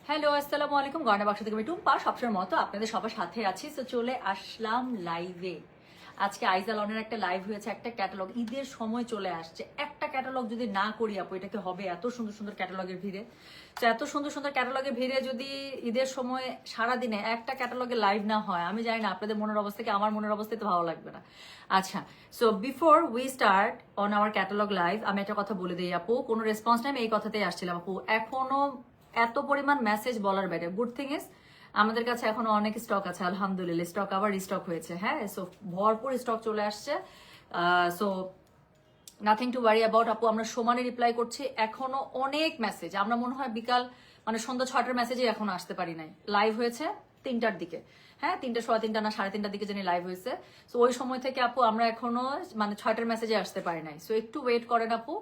Hello, আসসালামু আলাইকুম। গয়না বাক্স থেকে আমি টুম্পা, সবসময় মতো আপনাদের সবার সাথে আছি। তো চলে আসলাম লাইভে। আজকে আইজালনের একটা লাইভ হয়েছে, একটা ক্যাটালগ, ঈদের সময় চলে আসছে। একটা ক্যাটালগ যদি না করি আপু, এটাকে হবে এত সুন্দর সুন্দর ক্যাটালগের ভিড়ে। তো এত সুন্দর সুন্দর ক্যাটালগের ভিড়ে যদি ঈদের সময় সারাদিনে একটা ক্যাটালগের লাইভ না হয়, আমি জানি না আপনাদের মনের অবস্থা কি, আমার মনের অবস্থা তো ভালো লাগবে না। আচ্ছা, so before we start on our catalogue live, আমি একটা কথা বলে দিই আপু, কোনো রেসপন্স নেই, আমি এই কথাতেই আসছিলাম আপু। এখনো এত পরিমাণ মেসেজ বলার বাইরে। গুড থিং ইজ আমাদের কাছে এখনো অনেক স্টক আছে, আলহামদুলিল্লাহ। স্টক আবার রিস্টক হয়েছে, হ্যাঁ। সো ভরপুর স্টক চলে আসছে। So nothing to worry about আপু। আমরা সমানে রিপ্লাই করছি, এখনো অনেক মেসেজ। আমরা মনে হয় বিকাল মানে সন্ধ্যা 6টার মেসেজে এখনো আসতে পারি নাই। লাইভ হয়েছে 3টার দিকে, হ্যাঁ, 3টা, সোয়া 3টা না 3:30টার দিকে জানি লাইভ হয়েছে। সো ওই সময় থেকে আপু আমরা এখনো মানে 6টার মেসেজে আসতে পারি নাই। সো একটু ওয়েট করেন আপু,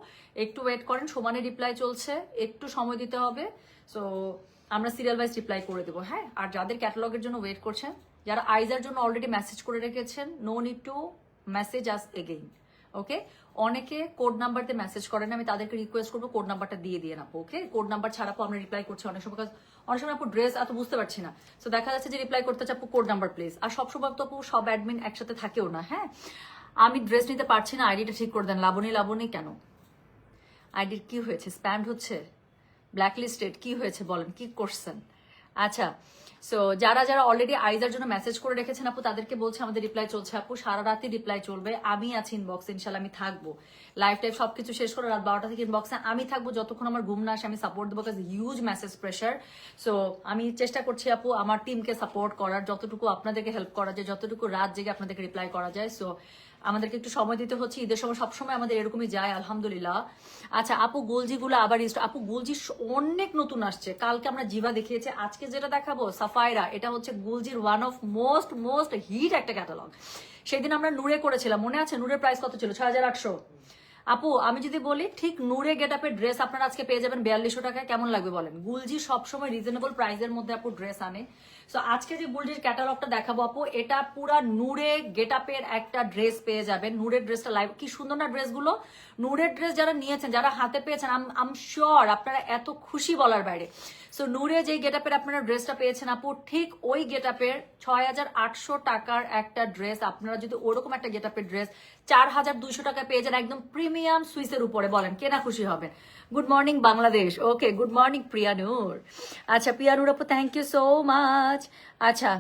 একটু ওয়েট করেন। সমানে রিপ্লাই চলছে, একটু সময় দিতে হবে। সো আমরা সিরিয়াল ওয়াইজ রিপ্লাই করে দেবো, হ্যাঁ। আর যাদের ক্যাটালগের জন্য ওয়েট করছেন, যারা আইজার জন্য অলরেডি মেসেজ করে রেখেছেন, no need to message us again, okay. অনেকে কোড নাম্বার দিয়ে মেসেজ করেন, আমি তাদেরকে রিকোয়েস্ট করবো কোড নাম্বারটা দিয়ে দিয়ে আপু, ওকে। কোড নাম্বার ছাড়া আপু আমরা রিপ্লাই করছি অনেক সময়, অনেক সময় আপু ড্রেস এত বুঝতে পারছি না। সো দেখা যাচ্ছে যে রিপ্লাই করতে চাই আপু কোড নাম্বার প্লিজ। আর সবসময় তো আপু সব অ্যাডমিন একসাথে থাকেও না, হ্যাঁ। আমি ড্রেস নিতে পারছি না, আইডিটা ঠিক করে দেন। লাবণী কেন আইডির কি হয়েছে? স্প্যামড হচ্ছে, ব্ল্যাকলিস্টেড, কি হয়েছে বলেন, কি করছেন? আচ্ছা, সো যারা যারা অলরেডি আইজার জন্য মেসেজ করে রেখেছেন আপু, তাদেরকে বলছে আমাদের রিপ্লাই চলছে আপু, সারা রাতই রিপ্লাই চলবে। আমি আছি ইনবক্সে, ইনশাল্লাহ আমি থাকবো। লাইফ টাইম সবকিছু শেষ করে রাত 12টা থেকে ইনবক্সে আমি থাকবো, যতক্ষণ আমার ঘুম না আসে আমি সাপোর্ট দেবো, কাজ হিউজ মেসেজ প্রেশার। সো আমি চেষ্টা করছি আপু আমার টিমকে সাপোর্ট করার, যতটুকু আপনাদেরকে হেল্প করা যায়, যতটুকু রাত জেগে আপনাদেরকে রিপ্লাই করা যায়। সো আমাদেরকে একটু সময় দিতে হচ্ছে, ঈদের সময় সবসময় আমাদের এরকমই যায়, আলহামদুলিল্লাহ। আচ্ছা আপু, গুলজিগুলো আবার আপু গুলজি অনেক নতুন আসছে। কালকে আমরা জিভা দেখিয়েছি, আজকে যেটা দেখাবো সাফায়রা, এটা হচ্ছে গুলজির one of most most hit একটা ক্যাটালগ। সেদিন আমরা নূরে করেছিলাম, মনে আছে? নূরের প্রাইস কত ছিল? 6,800। আপু আমি যদি বলি ঠিক নূরে গেটআপের ড্রেস আপনারা আজকে পেয়ে যাবেন 4200 টাকায়, কেমন লাগবে বলেন? গুলজি সবসময় রিজনেবল প্রাইসের মধ্যে আপু ড্রেস আনে। সো আজকে যে গুলজির ক্যাটালগটা দেখাবো আপু, এটা পুরা নূরে গেটআপের একটা ড্রেস পেয়ে যাবেন। নূরের ড্রেসটা লাইভ, কি সুন্দর না ড্রেসগুলো। নূরের ড্রেস যারা নিয়েছেন, যারা হাতে পেয়েছেন, আম শিওর আপনারা এত খুশি বলার বাইরে। সো নূরে যে গেটআপের আপনারা ড্রেসটা পেয়েছেন আপু, ঠিক ওই গেটআপের 6,800 টাকার একটা ড্রেস আপনারা যদি ওরকম একটা গেটআপের ড্রেস 4,200 টাকায় পেয়ে যান, একদম প্রিমিয়াম সুইসের উপরে, বলেন কে না খুশি হবেন? গুড মর্নিং বাংলাদেশ, ওকে, গুড মর্নিং প্রিয়ানুর। আচ্ছা প্রিয়ানুর আপু, থ্যাংক ইউ সো মাচ। আচ্ছা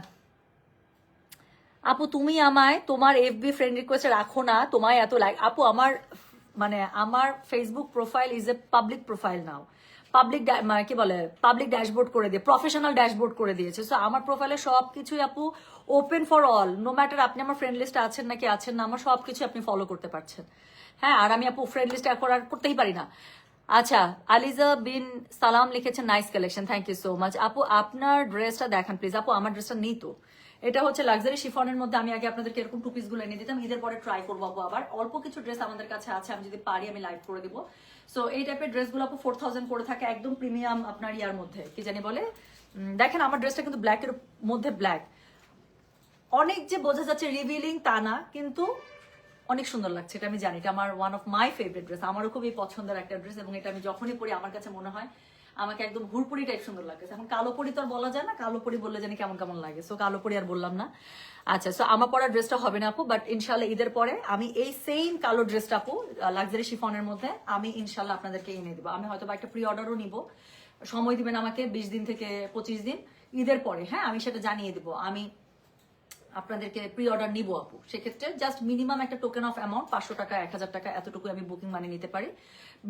আপু, তুমি আমায় তোমার এফবি ফ্রেন্ড রিকোয়েস্টে রাখো না, তোমায় এত লাইক। আপু আমার মানে আমার Facebook profile is a public profile now. Public মানে কি বলে, পাবলিক ড্যাশবোর্ড করে দিয়ে, প্রফেশনাল ড্যাশবোর্ড করে দিয়েছে। সো আমার প্রোফাইলে সবকিছুই আপু open for all, no matter আপনি আমার ফ্রেন্ড লিস্টে আছেন নাকি আছেন না, আমার সবকিছু আপনি ফলো করতে পারছেন, হ্যাঁ। আর আমি আপু ফ্রেন্ড লিস্টে এখন আর করতেই পারি না। আচ্ছা, আলিজা বিন সালাম লিখেছেন nice collection, thank you so much আপু। আপনার ড্রেসটা দেখান প্লিজ আপু, আমার ড্রেসটা নেই তো। এটা হচ্ছে লাক্সারি শিফনের মধ্যে, আমি আগে আপনাদেরকে এরকম টু পিস গুলো এনে দিতাম, ঈদের পরে ট্রাই করবো আপু। আবার অল্প কিছু ড্রেস আমাদের কাছে আছে, আমি যদি পারি আমি লাইভ করে দেবো। সো এই টাইপের ড্রেসগুলো আপু 4000 করে থাকে, একদম প্রিমিয়াম আপনার ইয়ার মধ্যে, কি জানি বলে। দেখেন আমার ড্রেসটা কিন্তু ব্ল্যাকের মধ্যে ব্ল্যাক, অনেক যে বোঝা যাচ্ছে রিভিলিং তা না, কিন্তু অনেক সুন্দর লাগছে, এটা আমি জানি। এটা আমার one of my favourite dress, আমারও খুবই পছন্দের একটা ড্রেস, এবং এটা আমি যখনই পরি আমার কাছে মনে হয় আমাকে একদম হুড়পুরি টাইপ সুন্দর লাগে। এখন কালো পরি তো আর বলা যায় না, কালো পরি বললে জানি কেমন কেমন লাগে, সো কালো পরি আর বললাম না। আচ্ছা, সো আমার পরা ড্রেসটা হবে না আপু, বাট ইনশাল্লাহ ঈদের পরে আমি এই সেম কালো ড্রেসটা আপু লাক্সারি শিফনের মধ্যে আমি ইনশাল্লাহ আপনাদেরকে এনে দেবো। আমি হয়তো বা একটা প্রি অর্ডারও নিব, সময় দিবেন আমাকে 20 দিন থেকে 25 দিন ঈদের পরে, হ্যাঁ। আমি সেটা জানিয়ে দেবো, আমি আপনাদেরকে প্রি অর্ডার নিবো আপু। সেক্ষেত্রে জাস্ট মিনিমাম একটা টোকেন অফ অ্যামাউন্ট 500 টাকা 1000 টাকা এতটুকু আমি বুকিং মানে নিতে পারি।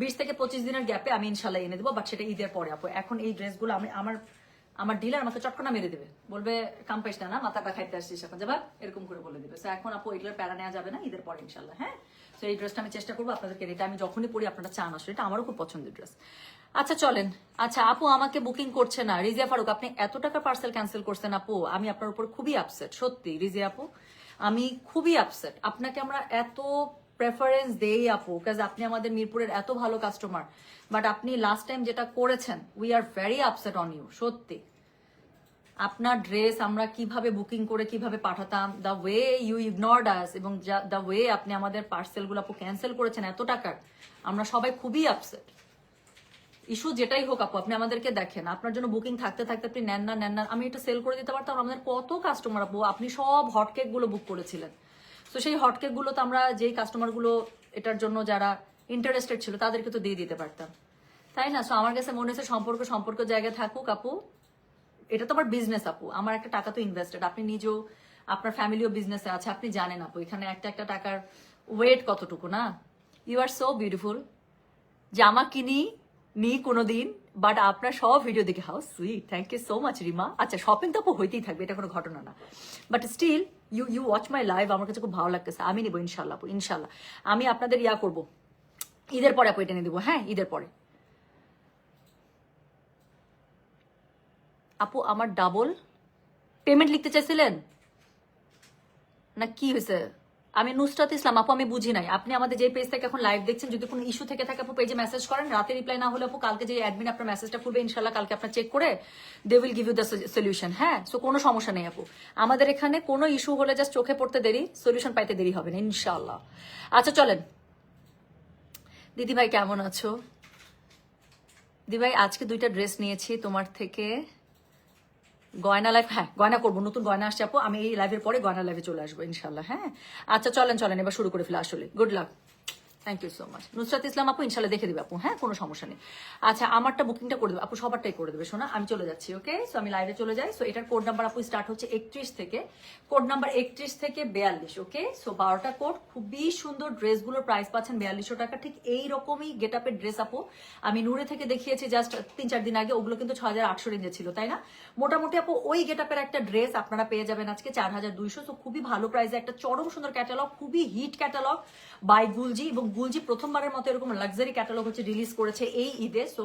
20 থেকে 25 দিনের গ্যাপে আমি ইনশাল্লাহ এনে দেবো, বাট সেটা ঈদের পরে আপু। এখন এই ড্রেসগুলো আমি আমার ডিলার আমাকে চটকনা মেরে দেবে, বলবে কাম পাইস না, মাথাটা খাইতে আসছিস এখন যাবা, এরকম করে বলে দেবে। সো এখন আপু এগুলোর প্যারা নেওয়া যাবে না, ঈদের পরে ইনশাল্লাহ, হ্যাঁ। তো এই ড্রেসটা আমি চেষ্টা করবো আপনাদেরকে, এটা আমি যখনই পড়ি আপনারা চান আসলে, এটা আমারও খুব পছন্দের ড্রেস। আচ্ছা চলেন। আচ্ছা আপু আমাকে বুকিং করছে না, রিজিয়া ফারুক আপনি এত টাকার পার্সেল ক্যান্সেল করছেন আপু, আমি আপনার উপর খুবই আপসেট, সত্যি রিজিয়া আপু, আমি খুবই আপসেট। আপনাকে আমরা এত প্রেফারেন্স দেই আপু, কাজ আপনি আমাদের মিরপুরের এত ভালো কাস্টমার, বাট আপনি লাস্ট টাইম যেটা করেছেন, we are very upset on you, সত্যি। আপনার ড্রেস আমরা কিভাবে বুকিং করে কিভাবে পাঠাতাম, the way you ignored us, এবং দ্য ওয়ে আপনি আমাদের পার্সেলগুলো আপু ক্যান্সেল করেছেন এত টাকার, আমরা সবাই খুবই আপসেট। ইস্যু যেটাই হোক আপু, আপনি আমাদেরকে দেখেন, আপনার জন্য বুকিং থাকতে থাকতে আপনি নেন না, আমি এটা সেল করে দিতে পারতাম। আমাদের কত কাস্টমার আপু, আপনি সব হটকেক গুলো বুক করেছিলেন। তো সেই হটকেক গুলো তো আমরা যেই কাস্টমার গুলো এটার জন্য যারা ইন্টারেস্টেড ছিল তাদেরকে তো দিয়ে দিতে পারতাম, তাই না? সো আমার কাছে মনে হচ্ছে সম্পর্ক জায়গায় থাকুক আপু। এটা তো আমার বিজনেস আপু, আমার একটা টাকা তো ইনভেস্টেড, আপনি নিজেও আপনার ফ্যামিলিও বিজনেসে আছে, আপনি জানেন আপু এখানে একটা একটা টাকার ওয়েট কতটুকু না। You are so beautiful. জামা কিনি নি কোনোদিন, বাট আপনার সব ভিডিও দেখে how sweet, thank you so much Rima. আচ্ছা, শপিং তো আপু হইতেই থাকবে, এটা কোনো ঘটনা না, but still you watch my live, আমার কাছে খুব ভালো লাগতেছে। আমি নিবো ইনশাল্লাহ আপু, ইনশাল্লাহ। আমি আপনাদের ইয়া করবো ঈদের পরে আপু, এটা নিয়ে দেবো, হ্যাঁ ঈদের পরে। আপু আমার ডাবল পেমেন্ট লিখতে চাইছিলেন না কি হয়েছে? আমি নুসরাত ইসলাম আপু, আমি বুঝি নাই। আপনি আমাদের যে পেজ থেকে এখন লাইভ দেখছেন, যদি কোনো ইস্যু থেকে থাকে আপু পেজে মেসেজ করেন, রাতে রিপ্লাই না হলে আপু কালকে যে অ্যাডমিন আপনার মেসেজটা করবে ইনশাল্লাহ কালকে আপনার চেক করে they will give you the solution. হ্যাঁ, সো কোনো সমস্যা নেই আপু, আমাদের এখানে কোনো ইস্যু হলে জাস্ট চোখে পড়তে দেরি, সলিউশন পাইতে দেরি হবে না ইনশাল্লাহ। আচ্ছা চলেন, দিদি ভাই কেমন আছো? দিদি ভাই আজকে 2টা ড্রেস নিয়েছি তোমার থেকে, গয়না লাইভ, হ্যাঁ গয়না করবো, নতুন গয়না আসছে আপু, আমি এই লাইভের পরে গয়না লাইভে চলে আসবো ইনশাল্লাহ। হ্যাঁ আচ্ছা চলেন এবার শুরু করে ফেলে, আসলে good luck, thank you so much. Nusrat Islam আপু ইনশাল্লাহ দেখে দিবে আপু, হ্যাঁ কোনো সমস্যা নেই। আচ্ছা আমারটা বুকিংটা করে দেবে আপু, সবারটাই করে দেবে শোনা, আমি চলে যাচ্ছি। ওকে, সো আমি লাইভে চলে যাই। সো এটার কোড নাম্বার আপু স্টার্ট হচ্ছে 31 থেকে, কোড নাম্বার 31 থেকে 42। ওকে, সো 12টা কোড, খুবই সুন্দর ড্রেসগুলোর প্রাইস পাচ্ছেন 4200 টাকা। ঠিক এইরকমই গেট আপের ড্রেস আপু আমি নূরে থেকে দেখিয়েছি জাস্ট 3-4 দিন আগে, ওগুলো কিন্তু 6800 রেঞ্জে ছিল, তাই না? মোটামুটি আপু ওই গেট আপের একটা ড্রেস আপনারা পেয়ে যাবেন আজকে 4200। তো খুবই ভালো প্রাইসে একটা চরম সুন্দর ক্যাটালগ, খুবই হিট ক্যাটালগ বাই গুলজি, এবং গুলজি প্রথমবারের মতো এরকম লাক্সারি ক্যাটালগ হচ্ছে রিলিজ করেছে এই ঈদে। সো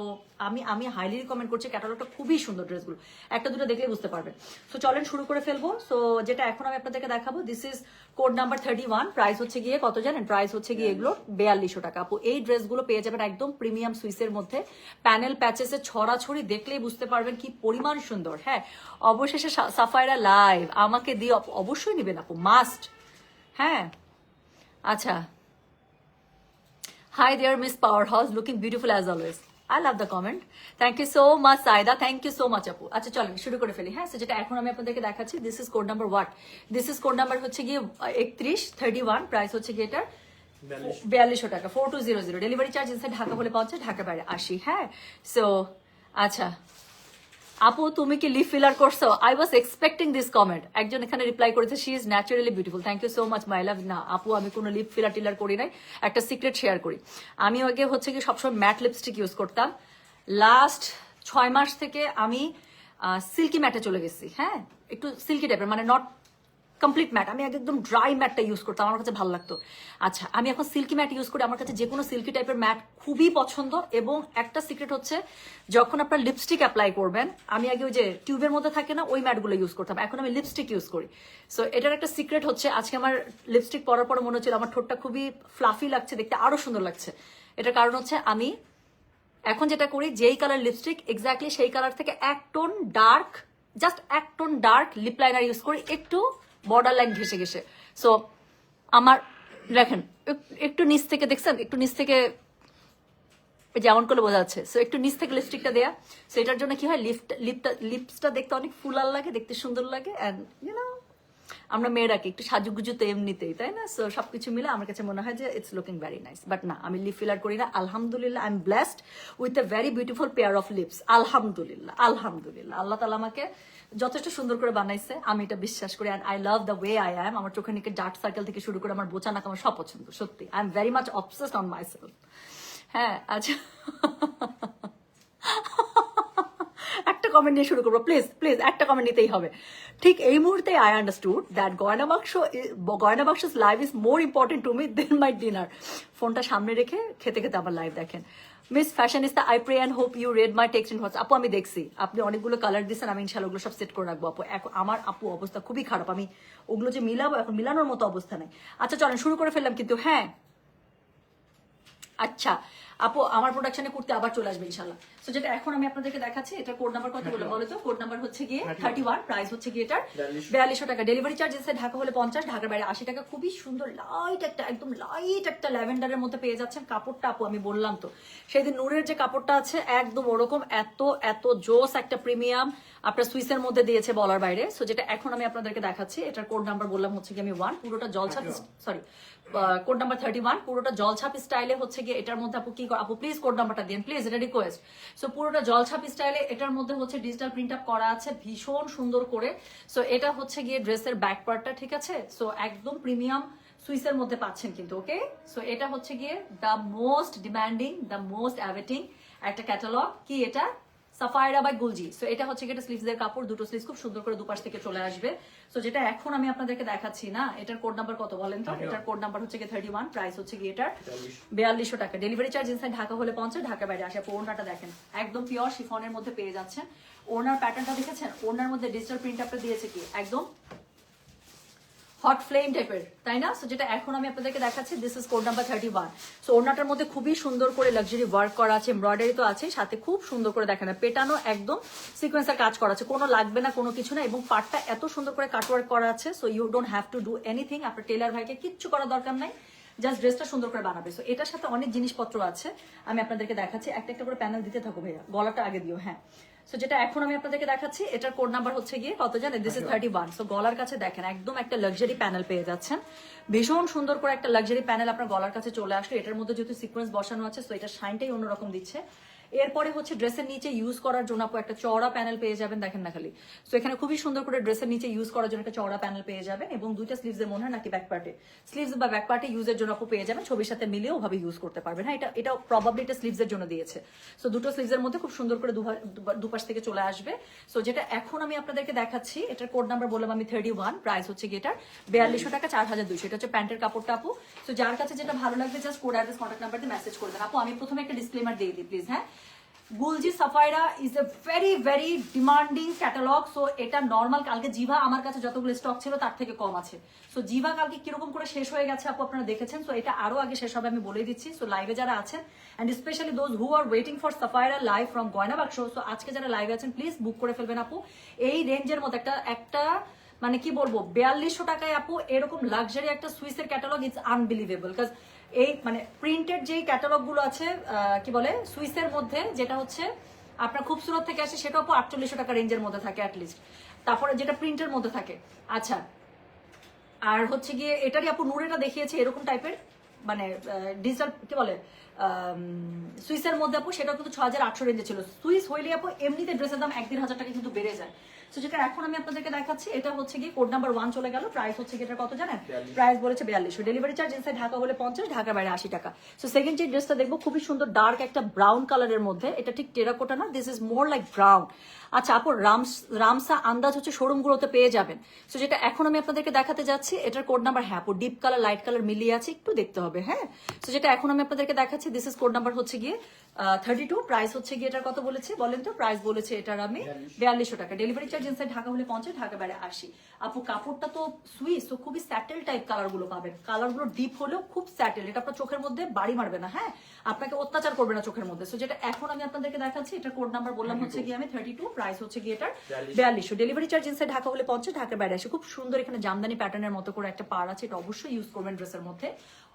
আমি হাইলি রিকমেন্ড করছি, ক্যাটালগটা খুবই সুন্দর, ড্রেসগুলো একটা দুটো দেখলে বুঝতে পারবেন। সো চলেন শুরু করে ফেলবো। সো যেটা এখন আমি আপনাদেরকে দেখাবো, this is code number 31, price হচ্ছে গিয়ে কত জানেন? প্রাইস হচ্ছে গিয়ে এগুলো 4200 টাকা আপু। এই ড্রেসগুলো পেয়ে যাবেন একদম প্রিমিয়াম সুইসের মধ্যে, প্যানেল প্যাচেসের ছড়াছড়ি, দেখলেই বুঝতে পারবেন কি পরিমাণ সুন্দর। হ্যাঁ অবশেষে সাফায়রা লাইভ, আমাকে দিয়ে অবশ্যই নেবেন আপু, মাস্ট। হ্যাঁ আচ্ছা, hi there Miss Powerhouse, looking beautiful as always. I love the comment. Thank you so much Saida, thank you so much আপু। আচ্ছা চলেন শুরু করে ফেলি। হ্যাঁ, যেটা এখন আমি আপনাদেরকে দেখাচ্ছি, this is code number what, this is code number হচ্ছে গিয়ে 31, প্রাইস হচ্ছে গিয়ে এটার 4200 টাকা, 4200। ডেলিভারি চার্জ ইনসাইড ঢাকা হলে পাওয়া যায়, ঢাকা বাইরে 80। হ্যাঁ, সো আচ্ছা আপু তুমি কি লিপ ফিলার করছো? I was expecting this comment. একজন এখানে রিপ্লাই করেছে, she is naturally beautiful, thank you so much my love. না আপু আমি কোনো লিপ ফিলার টিলার করি নাই, একটা সিক্রেট শেয়ার করি। আমি আগে হচ্ছে কি সবসময় ম্যাট লিপস্টিক ইউজ করতাম, লাস্ট 6 মাস থেকে আমি সিল্কি ম্যাটে চলে গেছি। হ্যাঁ, একটু সিল্কি টাইপের, মানে নট কমপ্লিট ম্যাট, আমি একদম ড্রাই ম্যাটটা ইউজ করতাম, আমার কাছে ভালো লাগতো। আচ্ছা আমি এখন সিল্কি ম্যাট ইউজ করি, আমার কাছে যে কোনো সিল্কি টাইপের ম্যাট খুবই পছন্দ। এবং একটা সিক্রেট হচ্ছে, যখন আপনার লিপস্টিক অ্যাপ্লাই করবেন, আমি আগে ওই যে টিউবের মধ্যে থাকে না ওই ম্যাটগুলো ইউজ করতাম, এখন আমি লিপস্টিক ইউজ করি। সো এটার একটা সিক্রেট হচ্ছে, আজকে আমার লিপস্টিক পরার পরে মনে হচ্ছিল আমার ঠোঁটটা খুবই ফ্লাফি লাগছে, দেখতে আরো সুন্দর লাগছে। এটার কারণ হচ্ছে আমি এখন যেটা করি, যেই কালার লিপস্টিক এক্স্যাক্টলি সেই কালার থেকে এক টোন ডার্ক, জাস্ট এক tone dark lip liner use করি, একটু বর্ডার লাইন ঘেসে ঘেসে। সো আমার দেখেন একটু নিচ থেকে, দেখছেন একটু নিচ থেকে যেমন করে বোঝা যাচ্ছে, সো একটু নিচ থেকে লিপস্টিকটা দেয়া। সো এটার জন্য কি হয়, লিপসটা দেখতে অনেক ফুলাল লাগে, দেখতে সুন্দর লাগে। অ্যান্ড ইউনো আমরা মেয়েরাকে একটু সাজুগুজু তো এমনিতেই, তাই না? সো সবকিছু মিলে আমার কাছে মনে হয় যে it's looking very nice. But না, আমি লিপ ফিলার করি না, আলহামদুলিল্লাহ। I am blessed with a very beautiful pair of lips, আলহামদুলিল্লাহ আলহামদুলিল্লাহ। আল্লাহ তাআলা আমাকে যথেষ্ট সুন্দর করে বানাইছে, আমি এটা বিশ্বাস করি। And I love the way I am. আমার চোখের নিকে ডার্ক সার্কেল থেকে শুরু করে আমার বোচা নাক আমার সব পছন্দ, সত্যি। I am very much obsessed on my self. হ্যাঁ আচ্ছা একটা কমেন্ট নিয়ে শুরু করবো, প্লিজ প্লিজ একটা কমেন্ট নিতেই হবে। ঠিক এই মুহূর্তে I understood that Goyna Baksho live is more important to me then my dinner. ফোনটা সামনে রেখে খেতে খেতে আবার লাইভ দেখেন। Miss fashionista, I pray and hope you read my text in WhatsApp. আপু আমি দেখছি আপনি অনেকগুলো কালার দিচ্ছেন, আমি ইনশাল্লাহ ওগুলো সব সেট করে রাখবো আপু। এখন আমার আপু অবস্থা খুবই খারাপ, আমি ওগুলো যে মিলাবো এখন মিলানোর মতো অবস্থা নেই। আচ্ছা চলেন শুরু করে ফেললাম কিন্তু। হ্যাঁ আচ্ছা আপু আমার প্রোডাকশনে করতে আবার চলে আসবে ইনশাল্লাহ। তো যেটা এখন আমি আপনাদেরকে দেখাচ্ছি, এটার কোড নাম্বার কত বলে বলো তো? কোড নাম্বার হচ্ছে গিয়ে 31, প্রাইস হচ্ছে গিয়ে এটার 4200 টাকা। ডেলিভারি চার্জ এসে ঢাকা হলে 50, ঢাকার বাইরে 80 টাকা। খুবই সুন্দর লাইট একটা, একদম লাইট একটা ল্যাভেন্ডারের মধ্যে পেয়ে যাচ্ছেন। কাপড়টা আপু আমি বললাম তো সেদিন নূরের যে কাপড়টা আছে একদম ওরকম, এত এত জোস একটা প্রিমিয়াম আপনার সুইসের মধ্যে দিয়েছে বলার বাইরে। সো যেটা এখন আমি আপনাদেরকে দেখাচ্ছি, এটার কোড নাম্বার বললাম হচ্ছে কি আমি 1, পুরোটা জলছাপ, সরি কোড নাম্বার 31, পুরোটা জলছাপ স্টাইলে হচ্ছে গিয়ে এটার মধ্যে আপু কি আপু প্লিজ কোড নাম্বারটা দিন প্লিজ, এটা রিকোয়েস্ট। সো পুরোটা জলছাপ স্টাইলে এটার মধ্যে হচ্ছে ডিজিটাল প্রিন্ট আপ করা আছে ভীষণ সুন্দর করে। সো এটা হচ্ছে গিয়ে ড্রেসের ব্যাক পার্টটা, ঠিক আছে? সো একদম প্রিমিয়াম সুইসের মধ্যে পাচ্ছেন কিন্তু, ওকে? সো এটা হচ্ছে গিয়ে the most demanding, the most awaiting একটা ক্যাটালগ। কি এটা? সাফায়রা বাই গুলজি। সো এটা হচ্ছে গিয়ে স্লিভসের কাপড়, দুটো স্লিভস খুব সুন্দর করে দুপাশ থেকে চলে আসবে। সো যেটা এখন আমি আপনাদেরকে দেখাচ্ছি না, এটার কোড নাম্বার কত বলেন তো? এটার কোড নাম্বার হচ্ছে গিয়ে 31, প্রাইস হচ্ছে গিয়ে এটার 4200 টাকা। ডেলিভারি চার্জ ইনসাইড ঢাকা হলে 50, ঢাকার বাইরে আসে। ওড়নাটা দেখেন একদম পিওর শিফনের মধ্যে পেয়ে যাচ্ছেন। ওড়নার প্যাটার্নটা দেখেছেন? ওড়নার মধ্যে ডিজিটাল প্রিন্ট আপটা দিয়েছে কি একদম হট ফ্লেম টাইপের, তাই না? সো যেটা এখন আমি আপনাদেরকে দেখাচ্ছি, this is code number 31। So ওড়নাটার মধ্যে খুবই সুন্দর করে লাক্সারি ওয়ার্ক করা আছে, এমব্রয়ডারি তো আছে, সাথে খুব সুন্দর করে দেখেন পেটানো একদম সিকোয়েন্সের কাজ করা আছে, কোনো লাগবে না কোনো কিছু না, এবং পার্টটা এত সুন্দর করে কাটওয়ার্ক করা আছে। So you don't have to do anything, আপনার টেলার ভাইকে কিচ্ছু করার দরকার নাই, জাস্ট ড্রেসটা সুন্দর করে বানাবে। সো এটার সাথে অনেক জিনিসপত্র আছে, আমি আপনাদেরকে দেখাচ্ছি। একটা একটা করে প্যানেল দিতে থাকো ভাইয়া, গলাটা আগে দিও। হ্যাঁ, সো যেটা এখন আমি আপনাদেরকে দেখাচ্ছি, এটার কোড নাম্বার হচ্ছে গিয়ে কত জানেন? This is 31। সো গলার কাছে দেখেন একদম একটা লাক্সারি প্যানেল পেয়ে যাচ্ছেন, ভীষণ সুন্দর করে একটা লাক্সারি প্যানেল আপনার গলার কাছে চলে আসলো। এটার মধ্যে যেহেতু সিকোয়েন্স বসানো আছে, সো এটা শাইনটাই অন্যরকম দিচ্ছে। এরপরে হচ্ছে ড্রেসের নিচে ইউজ করার জন্য আপু একটা চওড়া প্যানেল পেয়ে যাবেন, দেখেন না খালি। সো এখানে খুবই সুন্দর করে ড্রেসের নিচে ইউজ করার জন্য একটা চওড়া প্যানেল পেয়ে যাবেন, এবং দুইটা স্লিভসের মনে হয় নাকি ব্যাক পার্টে, স্লিভস বা ব্যাক পার্টে ইউজের জন্য আপু পেয়ে যাবেন, ছবির সাথে মিলিয়ে ওভাবে ইউজ করতে পারবেন। হ্যাঁ, এটা প্রবাবলি এটা স্লিভসের জন্য দিয়েছে। সো দুটো স্লিভসের মধ্যে খুব সুন্দর করে দুপাশ থেকে চলে আসবে। সো যেটা এখন আমি আপনাদেরকে দেখাচ্ছি, এটার কোড নাম্বার বললাম আমি 31, প্রাইস হচ্ছে গিয়ে এটার 4200 টাকা, 4200। এটা হচ্ছে প্যান্টের কাপড়টা আপু। সো যার কাছে যেটা ভালো লাগবে just code address contact number দিয়ে মেসেজ করে দেন। আপু আমি প্রথমে একটা ডিসক্লেমার দিয়ে দিই প্লিজ। হ্যাঁ, Gulji Safaira is a very very demanding catalog. So এটা নর্মাল, কালকে জিভা আমার কাছে যতগুলো স্টক ছিল তার থেকে কম আছে। সো জিভা কালকে কিরকম করে শেষ হয়ে গেছে আপু আপনারা দেখেছেন। সো এটা আরো আগে শেষ হবে আমি বলে দিচ্ছি। সো লাইভে যারা আছেন and specially those who are waiting for Safaira live from Goyna Baksho, so আজকে যারা লাইভে আছেন প্লিজ বুক করে ফেলবেন আপু। এই রেঞ্জের মধ্যে একটা মানে কি বলবো 4200 টাকায় আপু এরকম লাক্সারি একটা সুইসের ক্যাটালগ, ইটস আনবিলিভেবল। বিকজ এই মানে প্রিন্টেড যে ক্যাটালগ গুলো আছে কি বলে সুইসের মধ্যে, যেটা হচ্ছে আপনার খুবসুরত থেকে আসে, সেটা আপু 4800 টাকা রেঞ্জের মধ্যে থাকে অ্যাটলিস্ট। তারপরে যেটা প্রিন্টের মধ্যে থাকে, আচ্ছা, আর হচ্ছে গিয়ে এটারই আপু নূরেটা দেখিয়েছে এরকম টাইপের, মানে ডিজিটাল কি বলে সুইসের মধ্যে আপু, সেটা কিন্তু 6800 রেঞ্জে ছিল। সুইস হইলে আপু এমনিতে ড্রেসের দাম 1-1500 টাকা কিন্তু বেড়ে যায়। সো যেটা এখন আমি আপনাদেরকে দেখাচ্ছি, এটা হচ্ছে গিয়ে কোড নাম্বার 1 চলে গেল, প্রাইস হচ্ছে গিয়ে এটা কত জানেন? প্রাইস বলেছে 4200। ডেলিভারি চার্জ ইনসাইড ঢাকা হলে 50, ঢাকার বাইরে 80 টাকা। সো সেকেন্ড যে ড্রেসটা দেখবো খুবই সুন্দর ডার্ক একটা ব্রাউন কালারের মধ্যে, এটা ঠিক টেরাকোটা না, this is more like brown. আচ্ছা আপু রামসা আন্দাজ হচ্ছে শোরুমগুলোতে পেয়ে যাবেন। সো যেটা এখন আমি আপনাদেরকে দেখাতে যাচ্ছি, এটার কোড নাম্বার, হ্যাঁ আপু ডিপ কালার লাইট কালার মিলিয়ে আছে, একটু দেখতে হবে। হ্যাঁ, সো যেটা এখন আমি আপনাদেরকে দেখাচ্ছি, দিস ইজ কোড নাম্বার হচ্ছে গিয়ে 32, প্রাইস হচ্ছে গিয়ে এটার কত বলেছে বলেন তো? প্রাইস বলেছে এটার আমি 4200 টাকা। ডেলিভারি চার্জ ইনসাইড ঢাকা হলে 50, ঢাকা বাইরে 80। আপু কাপড়টা তো সুইস, তো খুবই স্যাটেল টাইপ কালার গুলো পাবেন, কালার গুলো ডিপ হলেও খুব স্যাটেল, এটা আপনার চোখের মধ্যে বাড়ি মারবে না, হ্যাঁ আপনাকে অত্যাচার করবে না চোখের মধ্যে। সো যেটা এখন আমি আপনাদেরকে দেখাচ্ছি, এটা কোড নাম্বার বললাম হচ্ছে গিয়ে আমি 32, প্রাইস হচ্ছে গিয়ে এটার 4200। ডেলিভারি চার্জ ইনসাইড ঢাকা হলে 50, ঢাকার বাইরে 80। খুব সুন্দর এখানে জামদানি প্যাটার্নের মতো করে একটা পার আছে, এটা অবশ্যই ইউজ করবেন ড্রেসের মধ্যে।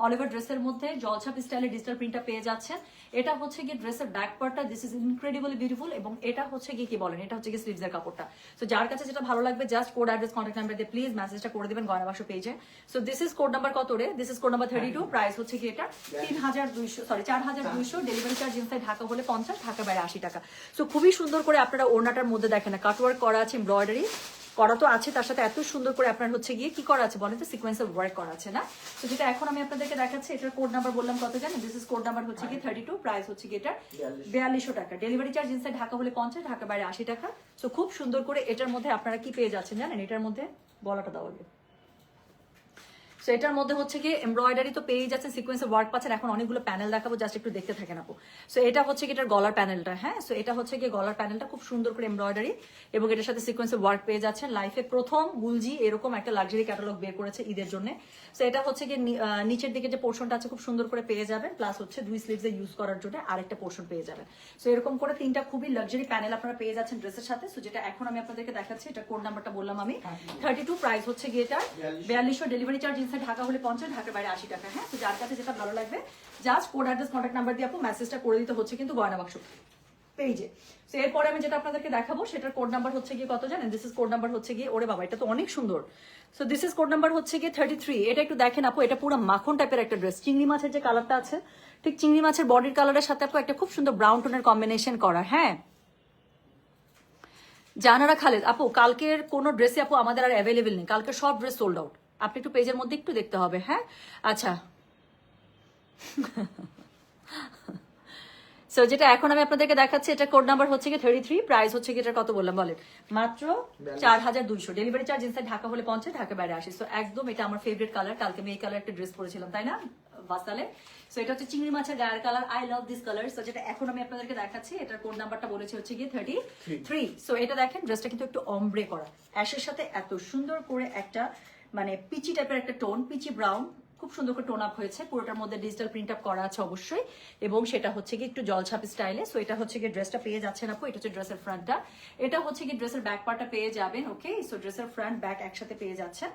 অলিভার ড্রেসের মধ্যে জলছাপ স্টাইলে ডিজিটাল প্রিন্টটা পেয়ে যাচ্ছেন। এটা হচ্ছে গিয়ে ড্রেসের ব্যাক পার্টটা, দিস ইজ ইনক্রেডিবলি বিউটিফুল, এবং এটা হচ্ছে গিয়ে কি বলেন, এটা হচ্ছে গিয়ে স্লিভসের কাপড়টা। সো যার কাছে যেটা ভালো লাগবে just code address contact number দিয়ে প্লিজ মেসেজটা করে দিবেন গয়না বাক্স পেজে। So this is code number কত রে? This is code number 32, price হচ্ছে কি এটা 4200। ডেলিভারি চার্জ ইনসাইড ঢাকা হলে 50, ঢাকা বাইরে 80 টাকা। সো খুবই সুন্দর করে আপনারা ওড়নাটার মধ্যে দেখেন না কাটওয়ার্ক করা আছে, এমব্রয়ডারি করা তো আছে, তার সাথে এত সুন্দর করে আপনার হচ্ছে গিয়ে কি করা আছে বলেন তো? সিকোয়েন্সের ওয়ার্ক করা আছে না। তো যেটা এখন আমি আপনাদেরকে দেখাচ্ছি, এটার কোড নাম্বার বললাম কত জানেন? দিস ইজ কোড নাম্বার হচ্ছে গিয়ে 32, প্রাইস হচ্ছে গিয়ে এটা 4200 টাকা। ডেলিভারি চার্জ ইনসাইড ঢাকা হলে 50, ঢাকা বাইরে 80 টাকা। সো খুব সুন্দর করে এটার মধ্যে আপনারা কি পেয়ে যাচ্ছেন জানেন? এটার মধ্যে গলাটা দেওয়া হবে। সো এটার মধ্যে হচ্ছে কি এমব্রয়ডারি তো পেয়ে যাচ্ছেন, সিকোয়েন্সের ওয়ার্ক পাচ্ছেন। এখন অনেকগুলো প্যানেল দেখাবো, জাস্ট একটু দেখতে থাকেন আপু। সো এটা হচ্ছে কি এটার গলার প্যানেলটা, হ্যাঁ। সো এটা হচ্ছে কি গলার প্যানেলটা, খুব সুন্দর করে এমব্রয়ডারি এবং এটার সাথে সিকোয়েন্সের ওয়ার্ক পেয়ে যাচ্ছেন। লাইফে প্রথম গুলজি এরকম একটা লাক্সারি ক্যাটালগ বের করেছে ঈদের জন্য। সো এটা হচ্ছে কি নিচের দিকে যে পোর্শনটা আছে খুব সুন্দর করে পেয়ে যাবেন, প্লাস হচ্ছে 2 স্লিভসে ইউজ করার জন্য আরেকটা পোর্শন পেয়ে যাবেন। সো এরকম করে 3টা খুবই লাক্সারি প্যানেল আপনারা পেয়ে যাচ্ছেন ড্রেসের সাথে। সো যেটা এখন আমি আপনাদেরকে দেখাচ্ছি, এটা কোড নাম্বারটা বললাম আমি 32, প্রাইস হচ্ছে গিয়ে এটা 4200, ডেলিভারি চার্জ ইনসাইড ঢাকা হলে 50, ঢাকার বাইরে 80 টাকা, হ্যাঁ। তো যার কাছে যেটা ভালো লাগবে just code address contact number দিয়ে আপু মেসেজটা করে দিতে হচ্ছে কিন্তু গয়না বাক্স পেজে। তো এরপরে আমি যেটা আপনাদেরকে দেখাবো সেটার কোড নাম্বার হচ্ছে গিয়ে কত জানেন? দিস ইজ কোড নাম্বার হচ্ছে গিয়ে, ওরে বাবা এটা তো অনেক সুন্দর। So this is code number হচ্ছে গিয়ে 33। এটা একটু দেখেন আপু, এটা পুরো মাখন টাইপের একটা ড্রেস। চিংড়ি মাছের যে কালারটা আছে, ঠিক চিংড়ি মাছের বডির কালারের সাথে আপু একটা খুব সুন্দর ব্রাউন টোনের কম্বিনেশন করা, হ্যাঁ। জানারা খালেদ আপু, কালকের কোনো ড্রেসে আপু আমাদের আর অ্যাভেলেবেল নেই, কালকে সব ড্রেস সোল্ড আউট। আপনি একটু পেজের মধ্যে একটু দেখতে হবে, হ্যাঁ। আচ্ছা সো যেটা এখন আমি আপনাদেরকে দেখাচ্ছি, এটা কোড নাম্বার হচ্ছে কি 33, প্রাইস হচ্ছে কি এটা কত বললাম বলেন? মাত্র 4200, ডেলিভারি চার্জ ইনসাইড ঢাকা হলে 50, ঢাকা বাইরে 80। সো একদম এটা আমার ফেভারিট কালার, কালকে আমি এই কালার একটা ড্রেস পরেছিলাম, তাই না বাসালে? সো এটা হচ্ছে চিংড়ি মাছের গায়ের colour, I love this colour. So যেটা এখন আমি আপনাদেরকে দেখাচ্ছি, এটার কোড নাম্বারটা বলেছে হচ্ছে গিয়ে 33। সো এটা দেখেন, ড্রেসটা কিন্তু একটু অমব্রে করা, অ্যাশের সাথে এত সুন্দর করে একটা মানে পিচি টাইপের একটা টোন, পিচি ব্রাউন, খুব সুন্দর করে টোন আপ হয়েছে। পুরোটার মধ্যে ডিজিটাল প্রিন্ট আপ করা আছে অবশ্যই, এবং সেটা হচ্ছে কি একটু জলছাপি স্টাইলে। সো এটা হচ্ছে কি ড্রেসটা পেয়ে যাচ্ছেন আপু, এটা হচ্ছে ড্রেসের ফ্রন্টটা, এটা হচ্ছে কি ড্রেসের ব্যাক পার্টটা পেয়ে যাবেন, ওকে। সো ড্রেসের ফ্রন্ট ব্যাক একসাথে পেয়ে যাচ্ছে।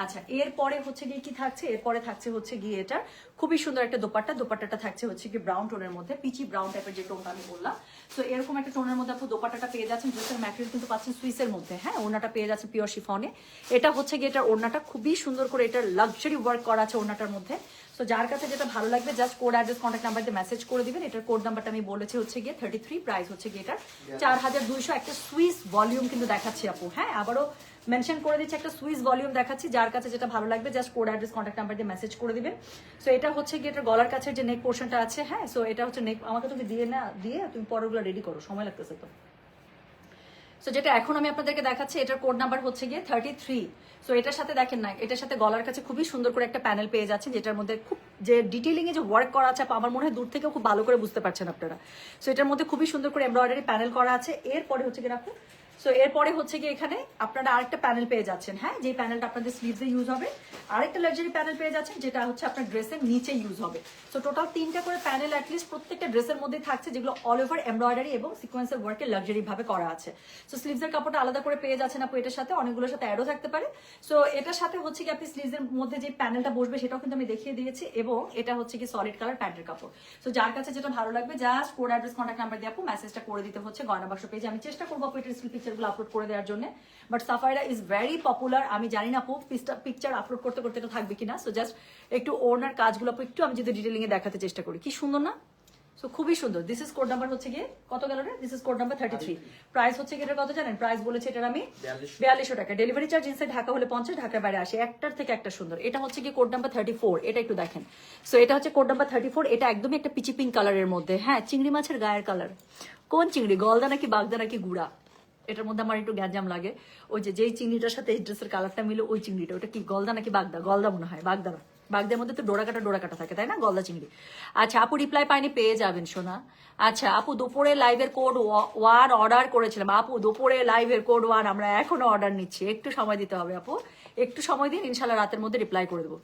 আচ্ছা এরপরে হচ্ছে গিয়ে কি থাকছে, এরপরে থাকছে হচ্ছে গিয়ে এটা খুবই সুন্দর একটা দোপাট্টা, দোপাট্টাটা থাকছে হচ্ছে কি ব্রাউন টোনের মধ্যে, পিচি ব্রাউন টাইপের যে টোনটা আমি বললাম। সো এরকম একটা টোনের মধ্যে আপু দোপাট্টাটা পেয়ে যাচ্ছেন। ড্রেসের ম্যাটেরিয়াল কিন্তু পাচ্ছেন সুইসের মধ্যে, হ্যাঁ। ওড়নাটা পেয়ে যাচ্ছে পিওর শিফনে। এটা হচ্ছে গিয়ে এটার ওড়নাটা খুবই সুন্দর করে এটা লাক্সারি ওয়ার্ক করা আছে ওড়নাটার মধ্যে। সো যার কাছে যেটা ভালো লাগবে just code address contact number দিয়ে মেসেজ করে দিবেন। এটার কোড নাম্বারটা আমি বলেছি হচ্ছে গিয়ে 33, প্রাইস হচ্ছে গিয়ে এটা 4200। একটা সুইস ভলিউম কিন্তু দেখাচ্ছি আপু, হ্যাঁ। আবারও মেনশন করে দিচ্ছি, একটা সুইস ভলিউম দেখাচ্ছি। যার কাছে যেটা ভালো লাগবে just code address contact number দিয়ে মেসেজ করে দিবেন। সো এটা হচ্ছে গিয়ে এটার গলার কাছে যে নেক পোর্শনটা আছে, হ্যাঁ। সো এটা হচ্ছে নেক, আমাকে তুমি দিয়ে না দিয়ে তুমি পরগুলো রেডি করো, সময় লাগতেছে তো। সো যেটা এখন আমি আপনাদেরকে দেখাচ্ছি, এটার কোড নাম্বার হচ্ছে গিয়ে 33। সো এটার সাথে দেখেন না, এটার সাথে গলার কাছে খুবই সুন্দর করে একটা প্যানেল পেয়ে যাচ্ছে, যেটার মধ্যে খুব যে ডিটেইলিং এ যে ওয়ার্ক করা আছে আমার মনে হয় দূর থেকেও খুব ভালো করে বুঝতে পারছেন আপনারা। সো এটার মধ্যে খুবই সুন্দর করে এমব্রয়ডারি প্যানেল করা আছে। এরপরে হচ্ছে কি রাখো, সো এরপরে হচ্ছে কি এখানে আপনারা আরেকটা প্যানেল পেয়ে যাচ্ছেন, হ্যাঁ। যে প্যানেলটা আপনাদের স্লিভসে ইউজ হবে। আরেকটা লাক্সারি প্যানেল পেয়ে যাচ্ছেন, যেটা হচ্ছে আপনার ড্রেসের নিচে ইউজ হবে। সো টোটাল 3টা করে প্যানেল অ্যাটলিস্ট প্রত্যেকটা ড্রেসের মধ্যে থাকছে, যেগুলো অল ওভার এমব্রয়ডারি এবং সিকোয়েন্সের ওয়ার্কে লাক্সারি ভাবে করা আছে। সো স্লিভসের কাপড়টা আলাদা করে পেয়ে যাচ্ছেন আপু, এটার সাথে অনেকগুলোর সাথে অ্যাডও থাকতে পারে। সো এটার সাথে হচ্ছে কি আপনি স্লিভসের মধ্যে যে প্যানেলটা বসবে সেটাও কিন্তু আমি দেখিয়ে দিয়েছি, এবং এটা হচ্ছে কি সলিড কালার প্যান্টের কাপড়। সো যার কাছে যেটা ভালো লাগবে just code address contact number দিয়ে আপু মেসেজটা করে দিতে হচ্ছে গয়না বাক্স পেজে। আমি চেষ্টা করবো আপু এটার স্টিল পিকচারগুলো আপলোড করে দেওয়ার জন্য, বাট সাফাইরা ইজ ভেরি পপুলার। আমি জানি না আপু পিকচার আপলোড করতে করতে এটা থাকবে কিনা। সো জাস্ট একটু ওনার কাজগুলো আপু একটু আমি যদি ডিটেলিং এ দেখাতে চেষ্টা করি, কি সুন্দর না? সো খুবই সুন্দর। দিস ইজ কোড নাম্বার হচ্ছে গিয়ে কত গেল রে? This is code number 33। Price হচ্ছে গিয়ে কত জানেন? প্রাইস বলেছে এটার আমি 4200 টাকা, ডেলিভারি চার্জ ইনসাইড ঢাকা হলে 50, ঢাকার বাইরে 80। একটার থেকে একটা সুন্দর। এটা হচ্ছে গিয়ে কোড নাম্বার 34, এটা একটু দেখেন। সো এটা হচ্ছে কোড নাম্বার 34, এটা একদমই একটা পিচি পিঙ্ক কালারের মধ্যে, হ্যাঁ। চিংড়ি মাছের গায়ের কালার, কোন চিংড়ি, গলদা নাকি বাগদা নাকি গুড়া? এটার মধ্যে আমার একটু গ্যাঞ্জাম লাগে। ওই যে যেই চিংড়িটার সাথে এই ড্রেসের কালারটা মিলে ওই চিংড়িটা, ওটা কি গলদা নাকি বাগদা? গলদা মনে হয়, বাগদা না। বাগদার মধ্যে তো ডোরা কাটা থাকে, তাই না? গলদা চিংড়ি। আচ্ছা আপু রিপ্লাই পাইনি, পেয়ে যাবেন সোনা। আচ্ছা আপু দুপুরে লাইভের কোড 1 অর্ডার করেছিলাম। আপু দুপুরে লাইভের কোড 1 আমরা এখনো অর্ডার নিচ্ছি, একটু সময় দিতে হবে আপু, একটু সময় দিন, ইনশাল্লাহ রাতের মধ্যে রিপ্লাই করে দেবো,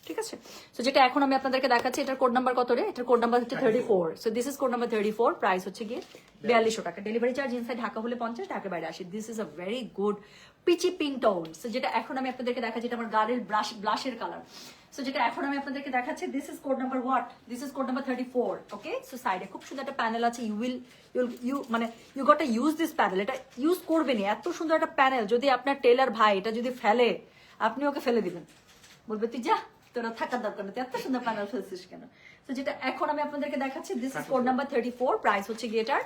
ঠিক আছে? সো যেটা এখন আমি আপনাদেরকে দেখাচ্ছি, এটার কোড নাম্বার কত রে? এটার কোড নাম্বার হচ্ছে 34। So this is code number 34, price হচ্ছে গিয়ে 4200 টাকা, ডেলিভারি চার্জ ইনসাইড ঢাকা হলে 50, ঢাকার বাইরে 80। This is a very good peachy pink tone. So যেটা এখন আমি আপনাদেরকে দেখাচ্ছি, এটা আমার গাড়ির ব্লাশের কালার। সো যেটা এখন আমি আপনাদেরকে দেখাচ্ছি, this is code number what? This is code number 34, okay. So সাইডে খুব সুন্দর একটা প্যানেল আছে, you got to use this panel. এটা ইউজ করবেনি, এত সুন্দর একটা প্যানেল। যদি আপনার টেলার ভাই এটা যদি ফেলে, আপনি ওকে ফেলে দিবেন, বলবে তুই যা, তোরা থাকার দরকার নেই, এত সুন্দর প্যানেল ফেলছিস কেন? তো যেটা এখন আমি আপনাদেরকে দেখাচ্ছি, this is code number 34, price হচ্ছে গিয়ে এটার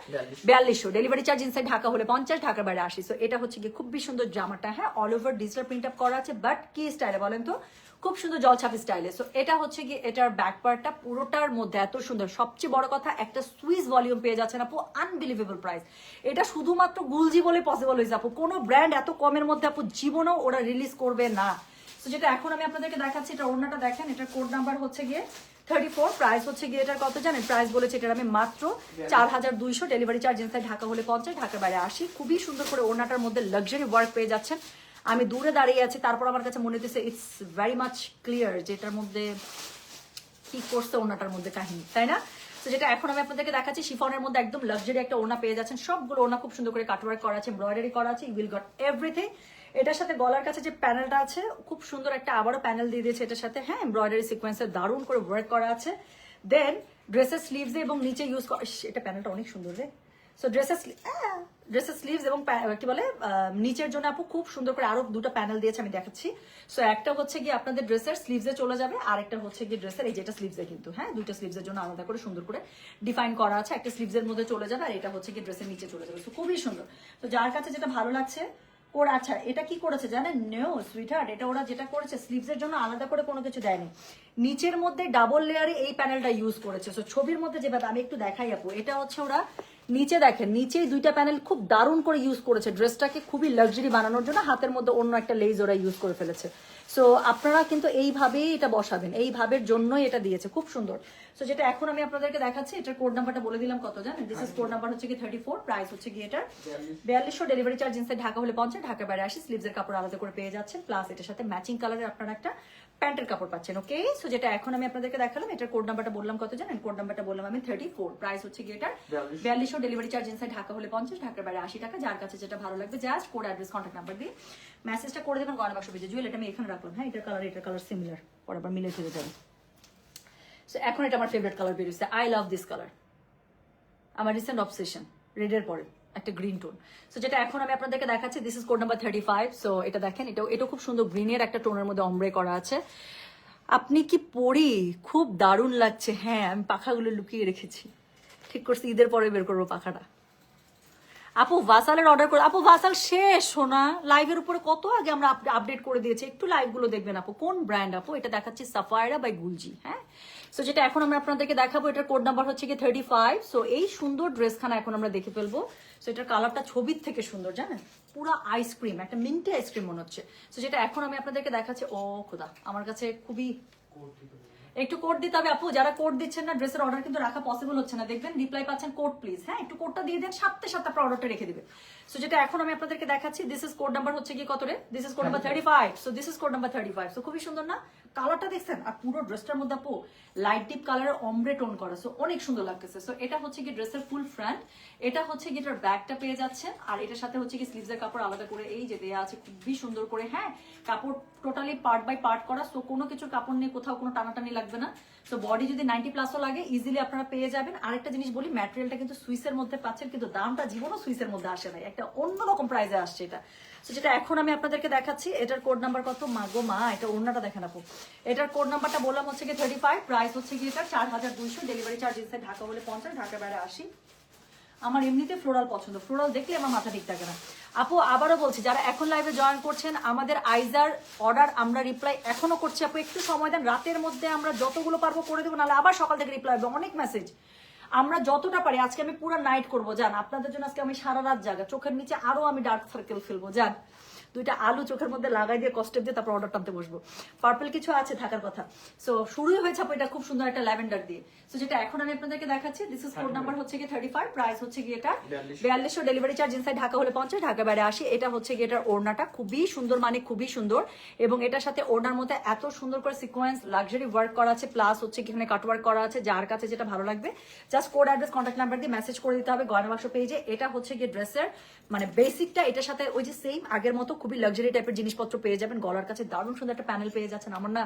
4200, ডেলিভারি চার্জ ইনসাইড ঢাকা হলে 50, ঢাকার বাইরে 80। সো এটা হচ্ছে গিয়ে খুবই সুন্দর জামাটা, হ্যাঁ। All over digital print up করা আছে, বাট কি স্টাইলে বলেন তো? খুব সুন্দর জলছাপি স্টাইলে। সো এটা হচ্ছে গিয়ে এটার ব্যাক পার্টটা পুরোটার মধ্যে এত সুন্দর। সবচেয়ে বড় কথা, একটা সুইস ভলিউম পেয়ে যাচ্ছেন আপু, আনবিলিভেবল প্রাইস। এটা শুধুমাত্র গুলজি বলে পসিবল হয়েছে আপু, কোনো ব্র্যান্ড এত কমের মধ্যে আপু জীবনেও ওরা রিলিজ করবে না। তো যেটা এখন আমি আপনাদেরকে দেখাচ্ছি, এটা ওড়নাটা দেখেন, এটার কোড নাম্বার হচ্ছে গিয়ে 34, প্রাইস হচ্ছে গিয়ে এটার কত জানেন? প্রাইস বলেছে এটার আমি মাত্র 4200, ডেলিভারি চার্জ ইনসাইড ঢাকা হলে 50, ঢাকার বাইরে 80। খুবই সুন্দর করে ওড়নাটার মধ্যে লাক্সারি ওয়ার্ক পেয়ে যাচ্ছেন। আমি দূরে দাঁড়িয়ে আছি, তারপর আমার কাছে মনে হচ্ছে ইটস ভেরি মাচ ক্লিয়ার যেটার মধ্যে কি করছে ওড়নাটার মধ্যে কাহিনী, তাই না? তো যেটা এখন আমি আপনাদেরকে দেখাচ্ছি, শিফনের মধ্যে একদম লাক্সারি একটা ওড়না পেয়ে যাচ্ছেন। সবগুলো ওড়না খুব সুন্দর করে কাটওয়ার্ক করা আছে, এমব্রয়ডারি করা আছে, ইউ উইল গট এভরিথিং। এটার সাথে গলার কাছে যে প্যানেলটা আছে খুব সুন্দর একটা আবারও প্যানেল দিয়ে দিয়েছে এটার সাথে, হ্যাঁ, এমব্রয়ডারি সিকোয়েন্সের দারুণ করে ওয়ার্ক করা আছে। দেন ড্রেসের স্লিভস এবং নিচে ইউজ করা, এটা প্যানেলটা অনেক সুন্দর রে। সো ড্রেসের স্লিভস এবং কি বলে নিচের জন্য আপু খুব সুন্দর করে আরো দুটো প্যানেল দিয়েছে, আমি দেখাচ্ছি। সো একটা হচ্ছে গিয়ে আপনাদের ড্রেসের স্লিভসে চলে যাবে, আর একটা হচ্ছে গিয়ে ড্রেসের এই যেটা স্লিভসে, কিন্তু হ্যাঁ দুইটা স্লিভসের জন্য আলাদা করে সুন্দর করে ডিফাইন করা আছে। একটা স্লিভসের মধ্যে চলে যাবে আর এটা হচ্ছে গিয়ে ড্রেসের নিচে চলে যাবে। সো খুবই সুন্দর। তো যার কাছে যেটা ভালো লাগছে ওরা, আচ্ছা এটা কি করেছে জানেন? নো সুইটহার্ট, এটা ওরা যেটা করেছে স্লিভসের জন্য আলাদা করে কোনো কিছু দেয়নি, নিচের মধ্যে ডাবল লেয়ারে এই প্যানেলটা ইউজ করেছে। সো ছবির মধ্যে যেভাবে আমি একটু দেখাই আপু, এটা হচ্ছে ওরা নিচে দেখেন, নিচে দুইটা প্যানেল খুব দারুণ করে ইউজ করেছে ড্রেসটাকে খুবই লাক্সারি বানানোর জন্য। হাতের মধ্যে অন্য একটা লেজ ওরা ইউজ করে ফেলেছে। সো আপনারা কিন্তু এইভাবেই এটা বসাবেন, এইভাবের জন্যই এটা দিয়েছে, খুব সুন্দর। সো যেটা এখন আমি আপনাদেরকে দেখাচ্ছি, এটার কোড নাম্বারটা বলে দিলাম কত জানেন? দিস ইজ কোড নাম্বার হচ্ছে কি 34, প্রাইস হচ্ছে কি এটার 4200, ডেলিভারি চার্জ ইনসাইড ঢাকা হলে 50, ঢাকার বাইরে 80। স্লিভসের কাপড় আলাদা করে পেয়ে যাচ্ছেন, প্লাস এটার সাথে ম্যাচিং কালারের আপনারা একটা প্যান্টের কাপড় পাচ্ছেন। ওকে, সো যেটা এখন আমি আপনাদেরকে দেখালাম, এটার কোড নাম্বারটা বললাম কত জানেন? কোড নাম্বারটা বললাম আমি 34, প্রাইস হচ্ছে কি এটার 4200, ডেলিভারি চার্জ ইনসাইড ঢাকা হলে 50, ঢাকার বাইরে 80 টাকা। যার কাছে যেটা ভালো লাগবে just code, address, contact number দিয়ে মেসেজটা করে দেবেন গয়না বাক্স পেজে। জুয়েল এটা আমি এখানে রাখলাম, হ্যাঁ এটার কালার সিমিলার, পরে আবার মিলে ফেলে যাবে। সো এখন এটা আমার ফেভারিট কালার বেরিয়েছে, আই লাভ দিস কালার, আমার রিসেন্ট অবসেশন, রেডের পরে একটা গ্রিন টোন। সো যেটা এখন আমি আপনাদেরকে দেখাচ্ছি, this is code number 35। So এটা দেখেন, এটা খুব সুন্দর গ্রিনের একটা টোনের মধ্যে অমব্রে করা আছে। আপনি কি পরি, খুব দারুণ লাগছে। হ্যাঁ আমি পাখাগুলো লুকিয়ে রেখেছি, ঠিক করছি, ঈদের পরে বের করবো পাখাটা। আপু ভাসালের অর্ডার করে, আপু ভাসাল শেষ শোনা, লাইভের উপরে কত আগে আমরা আপডেট করে দিয়েছি, একটু লাইভ গুলো দেখবেন আপু। কোন ব্র্যান্ড আপু? এটা দেখাচ্ছি সাফায়রা বাই গুলজি, হ্যাঁ। সো যেটা এখন আমরা আপনাদেরকে দেখাবো, এটার কোড নাম্বার হচ্ছে কি 35। সো এই সুন্দর ড্রেসখানা এখন আমরা দেখে ফেলবো। সো এটার কালারটা ছবির থেকে সুন্দর জানেন, পুরা আইসক্রিম, একটা মিন্টি আইসক্রিম মনে হচ্ছে। সো যেটা এখন আমি আপনাদেরকে দেখাচ্ছি, ও খোদা আমার কাছে খুবই একটু কোড দিতে হবে আপু, যারা কোড দিচ্ছেন না ড্রেসের অর্ডার কিন্তু রাখা পসিবল হচ্ছে না, দেখবেন রিপ্লাই পাচ্ছেন কোড প্লিজ, হ্যাঁ একটু কোডটা দিয়ে দেন, সাথে সাথে আপনার অর্ডারটা রেখে দিবেন। সো যেটা এখন আমি আপনাদেরকে দেখাচ্ছি, দিস ইজ কোড নাম্বার হচ্ছে কি কত রে? This is code number 35। So this is code number 35। So খুবই সুন্দর না কালারটা, দেখছেন? আর পুরো ড্রেসটার মধ্যে আপু লাইট ডিপ কালারের অমব্রে টোন করা, সো অনেক সুন্দর লাগতেছে। সো এটা হচ্ছে কি ড্রেসের ফুল ফ্রন্ট, এটা হচ্ছে কি এটার ব্যাকটা পেয়ে যাচ্ছেন, আর এটার সাথে হচ্ছে কি স্লিভসের কাপড় আলাদা করে এই যে দেয়া আছে খুবই সুন্দর করে, হ্যাঁ কাপড় টোটালি পার্ট বাই পার্ট করা। সো কোনো কিছুর কাপড় নিয়ে কোথাও কোনো টানাটানি লাগবে না। সো বডি যদি 90+ লাগে ইজিলি আপনারা পেয়ে যাবেন। আরেকটা জিনিস বলি, ম্যাটেরিয়ালটা কিন্তু সুইসের মধ্যে পাচ্ছেন, কিন্তু দামটা জীবনও সুইসের মধ্যে আসে নাই, একটা অন্যরকম প্রাইসে আসছে এটা। সো যেটা এখন আমি আপনাদেরকে দেখাচ্ছি, এটার কোড নাম্বার কত? মাগো মা, এটা ওড়নাটা দেখেন আপু। এটার কোড নাম্বারটা বললাম হচ্ছে কি 35, প্রাইস হচ্ছে কি এটা 4200, ডেলিভারি চার্জ ইনসাইড ঢাকা হলে 50, ঢাকার বাইরে 80। আমার এমনিতে ফ্লোরাল পছন্দ, ফ্লোরাল দেখলে আমার মাথা ঠিক থাকে না আপু। আবারও বলছি, যারা এখন লাইভে জয়েন করছেন, আমাদের আইজার অর্ডার আমরা রিপ্লাই এখনো করছি আপু, একটু সময় দেন, রাতের মধ্যে আমরা যতগুলো পারবো করে দেবো, নাহলে আবার সকাল থেকে রিপ্লাই হবে, অনেক মেসেজ। আমরা যতটা পারি আজকে আমি পুরো নাইট করবো জান, আপনাদের জন্য আজকে আমি সারা রাত জাগা, চোখের নিচে আরো আমি ডার্ক সার্কেল ফেলবো জান, দুইটা আলু চোখের মধ্যে লাগাই দিয়ে কষ্টেপ দিয়ে তারপর অর্ডার টানতে বসবো। পার্পল কিছু আছে থাকার কথা। সো শুরুই হয়েছে আপু এটা খুব সুন্দর একটা ল্যাভেন্ডার দিয়ে। সো যেটা এখন আমি আপনাদেরকে দেখাচ্ছি, দিস ইজ কোড নাম্বার হচ্ছে কি 35, প্রাইস হচ্ছে কি এটা 4200, ডেলিভারি চার্জ ইনসাইড ঢাকা হলে 50, ঢাকা বাইরে 80। এটা হচ্ছে কি এটার ওড়নাটা খুবই সুন্দর, মানে খুবই সুন্দর, এবং এটার সাথে ওড়নার মধ্যে এত সুন্দর করে সিকোয়েন্স লাক্সারি ওয়ার্ক করা আছে, প্লাস হচ্ছে কি এখানে কাট ওয়ার্ক করা আছে। যার কাছে যেটা ভালো লাগবে just code, address, contact number দিয়ে মেসেজ করে দিতে হবে গয়না বাক্স পেজে। এটা হচ্ছে কি ড্রেসের মানে বেসিকটা, এটার সাথে ওই যে সেম আগের মতো খুবই লাক্সারি টাইপের জিনিসপত্র পেয়ে যাবেন। গলার কাছে দারুণ সুন্দর একটা প্যানেল পেয়ে যাচ্ছেন। আমার না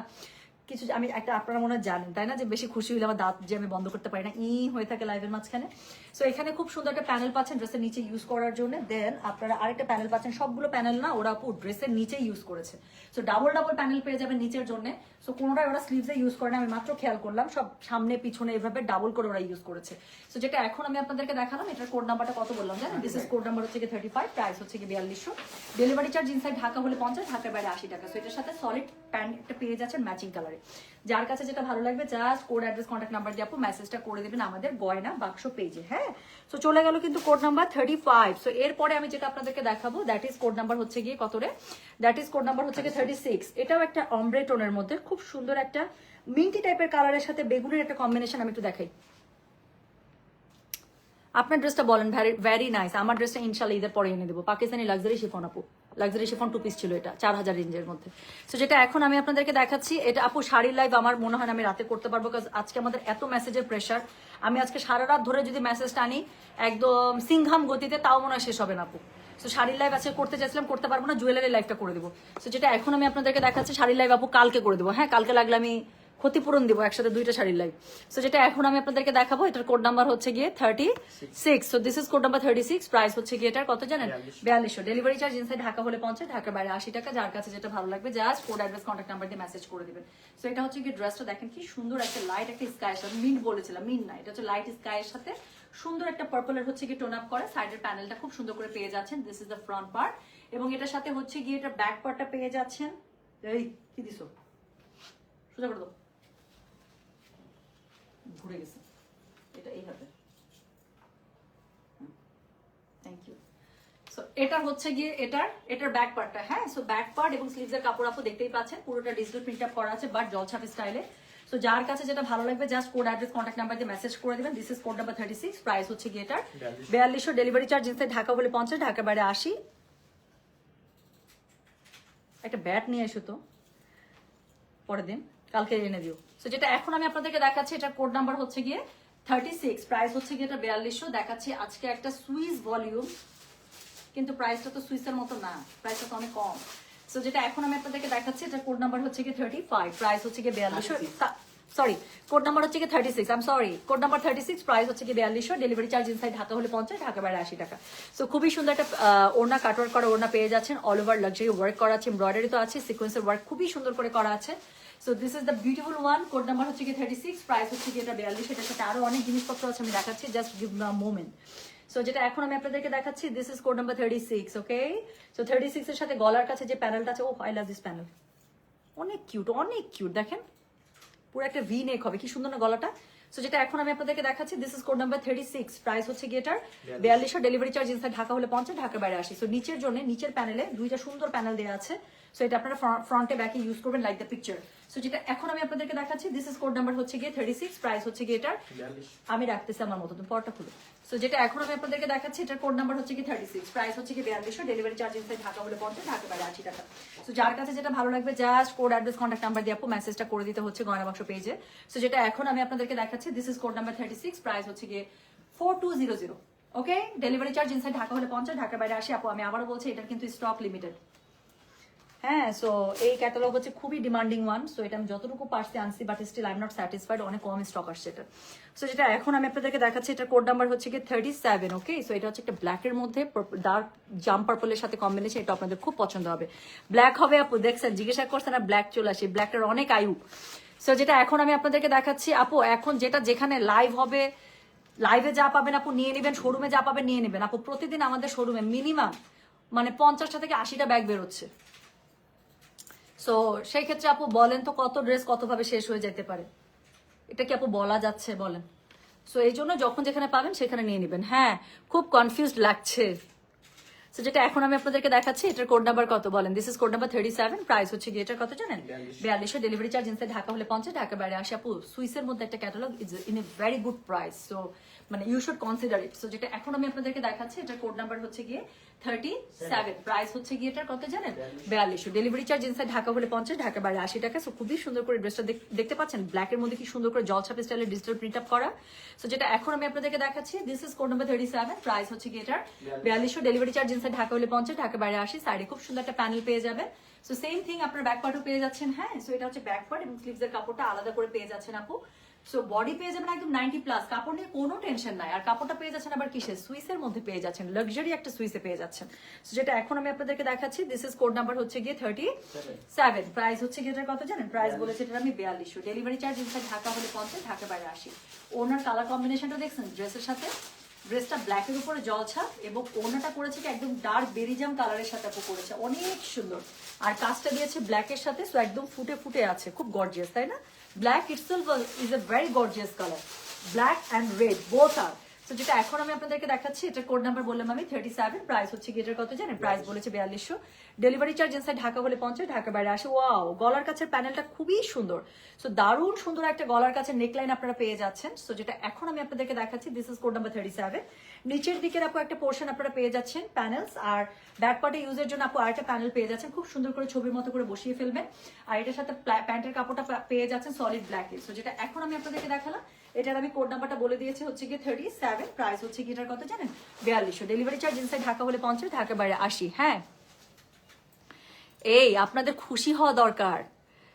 কিছু আমি একটা, আপনারা মনে হয় জানেন তাই না, যে বেশি খুশি হলে আমার দাঁত যে আমি বন্ধ করতে পারি না, হয়ে থাকে লাইভের মাঝখানে। সো এখানে খুব সুন্দর একটা প্যানেল পাচ্ছেন ড্রেসের নিচে ইউজ করার জন্য। দেন আপনারা আরেকটা প্যানেল পাচ্ছেন, সবগুলো প্যানেল না ওরা আপু ড্রেসের নিচে ইউজ করেছে। সো ডাবল প্যানেল পেয়ে যাবেন নিচের জন্য। সো কোনোটাই ওরা স্লিভসে ইউজ করে না, আমি মাত্র খেয়াল করলাম, সব সামনে পিছনে এভাবে ডাবল করে ওরা ইউজ করেছে। সো যেটা এখন আমি আপনাদেরকে দেখালাম, এটার কোড নাম্বারটা কত বললাম জানেন? দিস ইজ কোড নাম্বার হচ্ছে কি 35, প্রাইস হচ্ছে কি 4200, ডেলিভারি চার্জ ইনসাইড ঢাকা হলে 50, ঢাকার বাইরে 80 টাকা। সো এটার সাথে সলিড প্যান্ট একটা পেয়ে যাচ্ছেন ম্যাচিং কালারে। পারে। যার কাছে যেটা ভালো লাগবে just code address contact number দিয়ে আপু মেসেজটা করে দেবেন আমাদের গয়না বাক্স পেজে। হ্যাঁ, সো চলে গেল কিন্তু কোড নাম্বার 35। সো এরপরে আমি যেটা আপনাদেরকে দেখাবো দ্যাট ইজ কোড নাম্বার হচ্ছে গিয়ে কত রে, দ্যাট ইজ কোড নাম্বার হচ্ছে গিয়ে 36। এটাও একটা অমব্রে টোনের মধ্যে খুব সুন্দর একটা মিন্টি টাইপের কালারের সাথে বেগুনের একটা কম্বিনেশন। আমি একটু দেখাই, আপনার ড্রেসটা বলেন। Very nice. আমার ড্রেসটা ইনশাল্লাহ ঈদের পরে এনে দেবো। পাকিস্তানি লাক্সারি শিফন আপু, লাক্সারি শিফন 2 পিস ছিল, এটা 4000 রেঞ্জের মধ্যে। সো যেটা এখন আমি আপনাদেরকে দেখাচ্ছি, এটা আপু শাড়ির লাইভ আমার মনে হয় না আমি রাতে করতে পারবো, কারণ আজকে আমাদের এত মেসেজের প্রেশার। আমি আজকে সারা রাত ধরে যদি মেসেজটা আনি একদম সিংহাম গতিতে, তাও মনে হয় শেষ হবে না আপু। সো শাড়ির লাইভ আজকে করতে চাইছিলাম, করতে পারবো না, জুয়েলারি লাইভটা করে দেবো। সো যেটা এখন আমি আপনাদেরকে দেখাচ্ছি শাড়ির লাইভ আপু কালকে করে দেবো। হ্যাঁ, কালকে লাগলে আমি ক্ষতিপূরণ দিব একসাথে 2টা শাড়ির লাইভ। সো যেটা এখন আমি আপনাদেরকে দেখাবো, এটার কোড নাম্বার হচ্ছে গিয়ে 36। So this is code number 36। Price হচ্ছে গিয়ে এটার কত জানেন, 4200। ডেলিভারি চার্জ ইনসাইড ঢাকা হলে 50, ঢাকার বাইরে 80 টাকা। যার কাছে যেটা ভালো লাগবে just code address contact number দিয়ে মেসেজ করে দিবেন। সো এটা হচ্ছে গিয়ে ড্রেসটা দেখেন কি সুন্দর, একটা লাইট একটা স্কাইয়ের সাথে, মিন্ট বলেছিলাম, মিন্ট না, এটা হচ্ছে লাইট স্কাইয়ের সাথে সুন্দর একটা পার্পলের হচ্ছে গিয়ে টোন আপ করে। সাইডের প্যানেলটা খুব সুন্দর করে পেয়ে যাচ্ছেন। This is the front part, এবং এটার সাথে হচ্ছে গিয়ে এটা ব্যাক পার্টটা পেয়ে যাচ্ছেন। এই কি দিছো, সোজা করে দাও, ঘুরে গেছে এটা এইভাবে। Thank you. সো এটা হচ্ছে গিয়ে এটার ব্যাক পার্টটা। হ্যাঁ, সো ব্যাক পার্ট এবং স্লিভসের কাপড় আপু দেখতেই পাচ্ছেন, পুরোটা ডিজিটাল প্রিন্ট আপ করা আছে বাট জলছাপ স্টাইলে। সো যার কাছে যেটা ভালো লাগবে just code address contact number দিয়ে মেসেজ করে দিবেন। This is code number 36। Price হচ্ছে গিয়ে এটার 4200। ডেলিভারি চার্জ ইনসাইড ঢাকা হলে 50, ঢাকার বাইরে 80। একটা ব্যাট নিয়ে এসো তো, পরের দিন কালকে এনে দিও। সো যেটা এখন আমি আপনাদেরকে দেখাচ্ছি, এটার কোড নাম্বার হচ্ছে গিয়ে 36। প্রাইস হচ্ছে গিয়ে এটা 4200। দেখাচ্ছি আজকে একটা সুইস ভলিউম, কিন্তু প্রাইসটা তো সুইসের মতো না, প্রাইসটা তো অনেক কম। সো যেটা এখন আমি আপনাদেরকে দেখাচ্ছি, এটার কোড নাম্বার হচ্ছে গিয়ে 35। প্রাইস হচ্ছে গিয়ে 4200। সরি, কোড নাম্বার হচ্ছে গিয়ে 36। I am sorry, code number 36। Price হচ্ছে গিয়ে 4200। ডেলিভারি চার্জ ইনসাইড ঢাকা হলে 50, ঢাকা বাইরে 80 টাকা। সো খুবই সুন্দর একটা ওড়না, কাটওয়ার্ক করা ওড়না পেয়ে যাচ্ছেন। অল ওভার লাক্সারি ওয়ার্ক করা আছে, এমব্রয়ডারি তো আছে, সিকোয়েন্সের ওয়ার্ক খুবই সুন্দর করে করা আছে। So this is the beautiful one. Code number হচ্ছে গিয়ে 36। প্রাইস হচ্ছে গিয়ে এটা 4200। এটার সাথে আরো অনেক জিনিসপত্র আছে, আমি দেখাচ্ছি, just give me a moment. So যেটা এখন আমি আপনাদেরকে দেখাচ্ছি, this is code number 36। Okay, so 36 এর সাথে গলার কাছে যে প্যানেলটা আছে, ও আই লাভ দিস প্যানেল, অনেক কিউট, অনেক কিউট। দেখেন পুরো একটা ভি নেক হবে, কি সুন্দর না গলাটা। সো যেটা এখন আমি আপনাদেরকে দেখাচ্ছি, this is code number 36। Price হচ্ছে গিয়ে এটার 4200। ডেলিভারি চার্জ ইনসাইড ঢাকা হলে 50, ঢাকার বাইরে 80। সো নিচের জন্য নিচের প্যানেলে 2টা সুন্দর প্যানেল দেওয়া আছে। সো এটা আপনারা ফ্রন্টে ব্যাকে ইউজ করবেন লাইক দ্য পিকচার। সো যেটা এখন আমি আপনাদেরকে দেখাচ্ছি, দিস ইজ কোড নাম্বার হচ্ছে গিয়ে 36। প্রাইস হচ্ছে গিয়ে এটার, আমি রাখতেছি আমার মতো, তুমি পরটা খুলো। সো যেটা এখন আমি আপনাদেরকে দেখাচ্ছি, এটার কোড নাম্বার হচ্ছে গিয়ে 36। প্রাইস হচ্ছে গিয়ে 4200। ডেলিভারি চার্জ ইনসাইড ঢাকা হলে 50, ঢাকা বাইরে 80 টাকা। সো যার কাছে যেটা ভালো লাগবে just code address contact number দিয়ে আপু মেসেজটা করে দিতে হচ্ছে গয়না বাক্স পেজে। সো যেটা এখন আমি আপনাদেরকে দেখাচ্ছি, this is code number 36। Price হচ্ছে গিয়ে 4200। ওকে, ডেলিভারি চার্জ ইনসাইড ঢাকা হলে 50, ঢাকা বাইরে 80। আপু আমি আবারও বলছি, এটার কিন্তু স্টক লিমিটেড। হ্যাঁ, সো এই ক্যাটালগ হচ্ছে খুবই ডিমান্ডিং ওয়ান। সো এটা আমি যতটুকু পারছি আনছি, but still I am not satisfied, অনেক কম স্টক আসছে এটা। সো যেটা এখন আমি আপনাদেরকে দেখাচ্ছি, এটা কোড নাম্বার হচ্ছে কি 37। ওকে, সো এটা হচ্ছে একটা ব্ল্যাকের মধ্যে ডার্ক জাম পার্পলের সাথে কম্বিনেশন, এটা আপনাদের খুব পছন্দ হবে। ব্ল্যাক হবে আপু, দেখছেন জিজ্ঞাসা করছেন না, ব্ল্যাক চলে আসে, ব্ল্যাকটার অনেক আয়ু। সো যেটা এখন আমি আপনাদেরকে দেখাচ্ছি আপু, এখন যেটা যেখানে লাইভ হবে, লাইভে যা পাবেন আপু নিয়ে নেবেন, শোরুমে যা পাবেন নিয়ে নেবেন আপু। প্রতিদিন আমাদের শোরুমে মিনিমাম মানে 50টা থেকে 80টা ব্যাগ বেরোচ্ছে। সো সেই ক্ষেত্রে আপু বলেন তো, কত ড্রেস কতভাবে শেষ হয়ে যেতে পারে, এটা কি আপু বলা যাচ্ছে বলেন? সো এই জন্য যখন যেখানে পাবেন সেখানে নিয়ে নেবেন। হ্যাঁ, খুব কনফিউজড লাগছে। সো যেটা এখন আমি আপনাদেরকে দেখাচ্ছি, এটার কোড নাম্বার কত বলেন? This is code number 37। Price হচ্ছে গিয়ে এটার কত জানেন? 4200। ডেলিভারি চার্জ ইনসাইড ঢাকা হলে 50, ঢাকা বাইরে 80। আপু সুইসের মধ্যে একটা catalog is in a very good price, so মানে you should consider it. So যেটা এখন আমি আপনাদেরকে দেখাচ্ছি, এটার কোড নাম্বার হচ্ছে গিয়ে 37। প্রাইস হচ্ছে গিয়ে এটার কত জানেন? 4200। ডেলিভারি চার্জ ইনসাইড ঢাকা হলে 50, ঢাকা বাইরে 80 টাকা। সো খুবই সুন্দর করে ড্রেসটা দেখতে পাচ্ছেন, ব্ল্যাকের মধ্যে কি সুন্দর করে জলছাপ স্টাইলের ডিজিটাল প্রিন্ট আপ করা। সো যেটা এখন আমি আপনাদেরকে দেখাচ্ছি, this is code number 37। Price হচ্ছে গিয়ে এটার 4200। ডেলিভারি চার্জ ইনসাইড ঢাকা হলে 50, ঢাকা বাইরে 80। সাইডে খুব সুন্দর একটা প্যানেল পেয়ে যাবেন। সো সেম থিং আপনার ব্যাক পার্টও পেয়ে যাচ্ছেন। হ্যাঁ, সো এটা হচ্ছে ব্যাক পার্ট এবং স্লিভসের কাপড়টা আলাদা করে পেয়ে যাচ্ছেন আপু। সো বডি পেয়ে যাবেন একদম 90+, কাপড় নিয়ে কোনো টেনশন নাই। আর কাপড়টা পেয়ে যাচ্ছেন আবার কিসের? সুইসের মধ্যে পেয়ে যাচ্ছেন, লাক্সারি একটা সুইসে পেয়ে যাচ্ছেন। সো যেটা এখন আমি আপনাদেরকে দেখাচ্ছি, দিস ইজ কোড নাম্বার হচ্ছে গিয়ে 37। প্রাইস হচ্ছে গিয়ে এটার কত জানেন? প্রাইস বলেছে এটা আমি 4200। ডেলিভারি চার্জ ইনসাইড ঢাকা হলে 50, ঢাকা বাইরে 80। ওনার কালার কম্বিনেশনটা দেখছেন ড্রেসের সাথে, ড্রেসটা ব্ল্যাকের উপরে জলছাপ এবং ওড়নাটা করেছে কি একদম ডার্ক বেরিজাম কালারের সাথে আপু করেছে, অনেক সুন্দর। আর কাজটা দিয়েছে ব্ল্যাকের সাথে, সো একদম ফুটে ফুটে আছে, খুব গর্জিয়াস, তাই না? Black itself is a very gorgeous colour, black and red both are. তো যেটা এখন আমি আপনাদেরকে দেখাচ্ছি, এটা কোড নাম্বার বললাম আমি 37, প্রাইস হচ্ছে কি এটার কত জানেন? প্রাইস বলেছে 4200। ডেলিভারি চার্জ ইনসাইড ঢাকা হলে 50, ঢাকা বাইরে আসে। ওয়াও, গলার কাছের প্যানেলটা খুবই সুন্দর, সো দারুণ সুন্দর একটা গলার কাছের নেকলাইন আপনারা পেয়ে যাচ্ছেন। সো যেটা এখন আমি আপনাদেরকে দেখাচ্ছি, দিস ইজ কোড নাম্বার 37। নিচের দিকের আপু একটা পোর্শন আপনারা পেয়ে যাচ্ছেন প্যানেলস, আর ব্যাক পার্টে ইউজের জন্য আপু আরেকটা প্যানেল পেয়ে যাচ্ছেন, খুব সুন্দর করে ছবির মতো করে বসিয়ে ফেলবেন। আর এটার সাথে প্যান্টের কাপড়টা পেয়ে যাচ্ছেন সলিড ব্ল্যাকে। সো যেটা এখন আমি আপনাদেরকে দেখালাম, এটার আমি কোড নাম্বারটা বলে দিয়েছি হচ্ছে গিয়ে 37, প্রাইস হচ্ছে কি এটার কত জানেন? 4200। ডেলিভারি চার্জ ইনসাইড ঢাকা হলে 50, ঢাকা বাইরে 80। হ্যাঁ, এই আপনাদের খুশি হওয়া দরকার।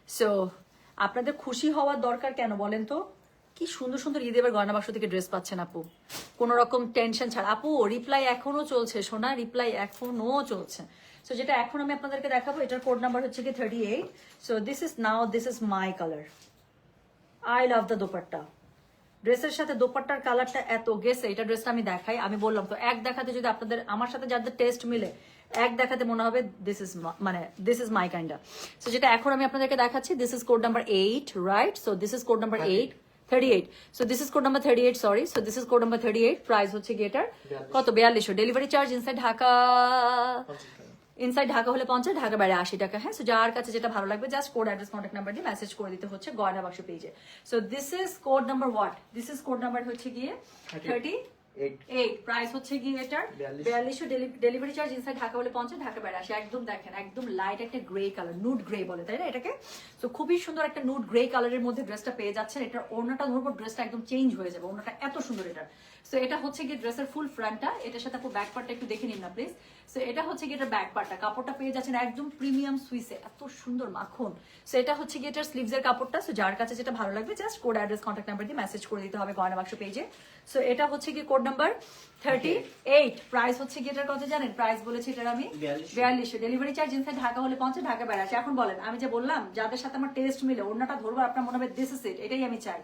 সো আপনাদের খুশি হওয়ার দরকার কেন বলেন তো? কি সুন্দর সুন্দর ঈদ এবার গয়না বাক্স থেকে ড্রেস পাচ্ছেন আপু, কোনো রকম টেনশন ছাড়া। আপু রিপ্লাই এখনো চলছে সোনা, রিপ্লাই এখনো চলছে। সো যেটা এখন আমি আপনাদেরকে দেখাবো, এটার কোড নাম্বার হচ্ছে কি 38। So this is my colour. I love the dupatta. ড্রেসের সাথে দোপাট্টার কালারটা এত গেছে, এটা ড্রেসটা আমি দেখাই, আমি বললাম তো এক দেখাতে যদি আপনাদের আমার সাথে যাদের টেস্ট মিলে, এক দেখাতে মনে হবে this is my kinda. So যেটা এখন আমি আপনাদেরকে দেখাচ্ছি, this is code number 8, right? So this is code number 38। So this is code number 38, sorry. So this is code number 38, price হচ্ছে কি এটার কত? 4200। ডেলিভারি চার্জ ইনসাইড ঢাকা হলে 50, ঢাকা বাইরে 80 টাকা। হ্যাঁ, সো যার কাছে যেটা ভালো লাগবে just code address contact number দিয়ে মেসেজ করে দিতে হচ্ছে গয়না বাক্স পেজে। So this is code number what? This is code number হচ্ছে গিয়ে 38, প্রাইস হচ্ছে গিয়ে এটার 4200। ডেলিভারি চার্জ ইনসাইড ঢাকা হলে 50, ঢাকা বাইরে আসে। একদম দেখেন, একদম লাইট একটা গ্রে কালার, নুড গ্রে বলে তাই না এটাকে? সো খুবই সুন্দর একটা নুড গ্রে কালারের মধ্যে ড্রেসটা পেয়ে যাচ্ছেন। এটার ওড়নাটা ধরবো, ড্রেসটা একদম চেঞ্জ হয়ে যাবে, ওড়নাটা এত সুন্দর এটার। সো এটা হচ্ছে গিয়ে ড্রেসের ফুল ফ্রন্টটা, এটার সাথে আপু ব্যাক পার্টটা একটু দেখে নিন না প্লিজ। সো এটা হচ্ছে গিয়ে এটার ব্যাক পার্টটা, কাপড়টা পেয়ে যাচ্ছেন একদম প্রিমিয়াম সুইসে, এত সুন্দর মাখন। সো এটা হচ্ছে গিয়ে এটার স্লিভসের কাপড়টা। সো যার কাছে যেটা ভালো লাগবে just code address contact number দিয়ে মেসেজ করে দিতে হবে গয়না বাক্স পেজে। সো এটা হচ্ছে গিয়ে কোড নাম্বার 38, প্রাইস হচ্ছে গিয়ে এটার কত জানেন? প্রাইস বলেছি এটার আমি 4200। ডেলিভারি চার্জ ইনসাইড ঢাকা হলে 50, ঢাকা বাইরে আসে। এখন বলেন, আমি যে বললাম যাদের সাথে আমার টেস্ট মিলে, ওড়নাটা ধরবো আপনার মনে হবে দিস ইজ ইট, এটাই আমি চাই,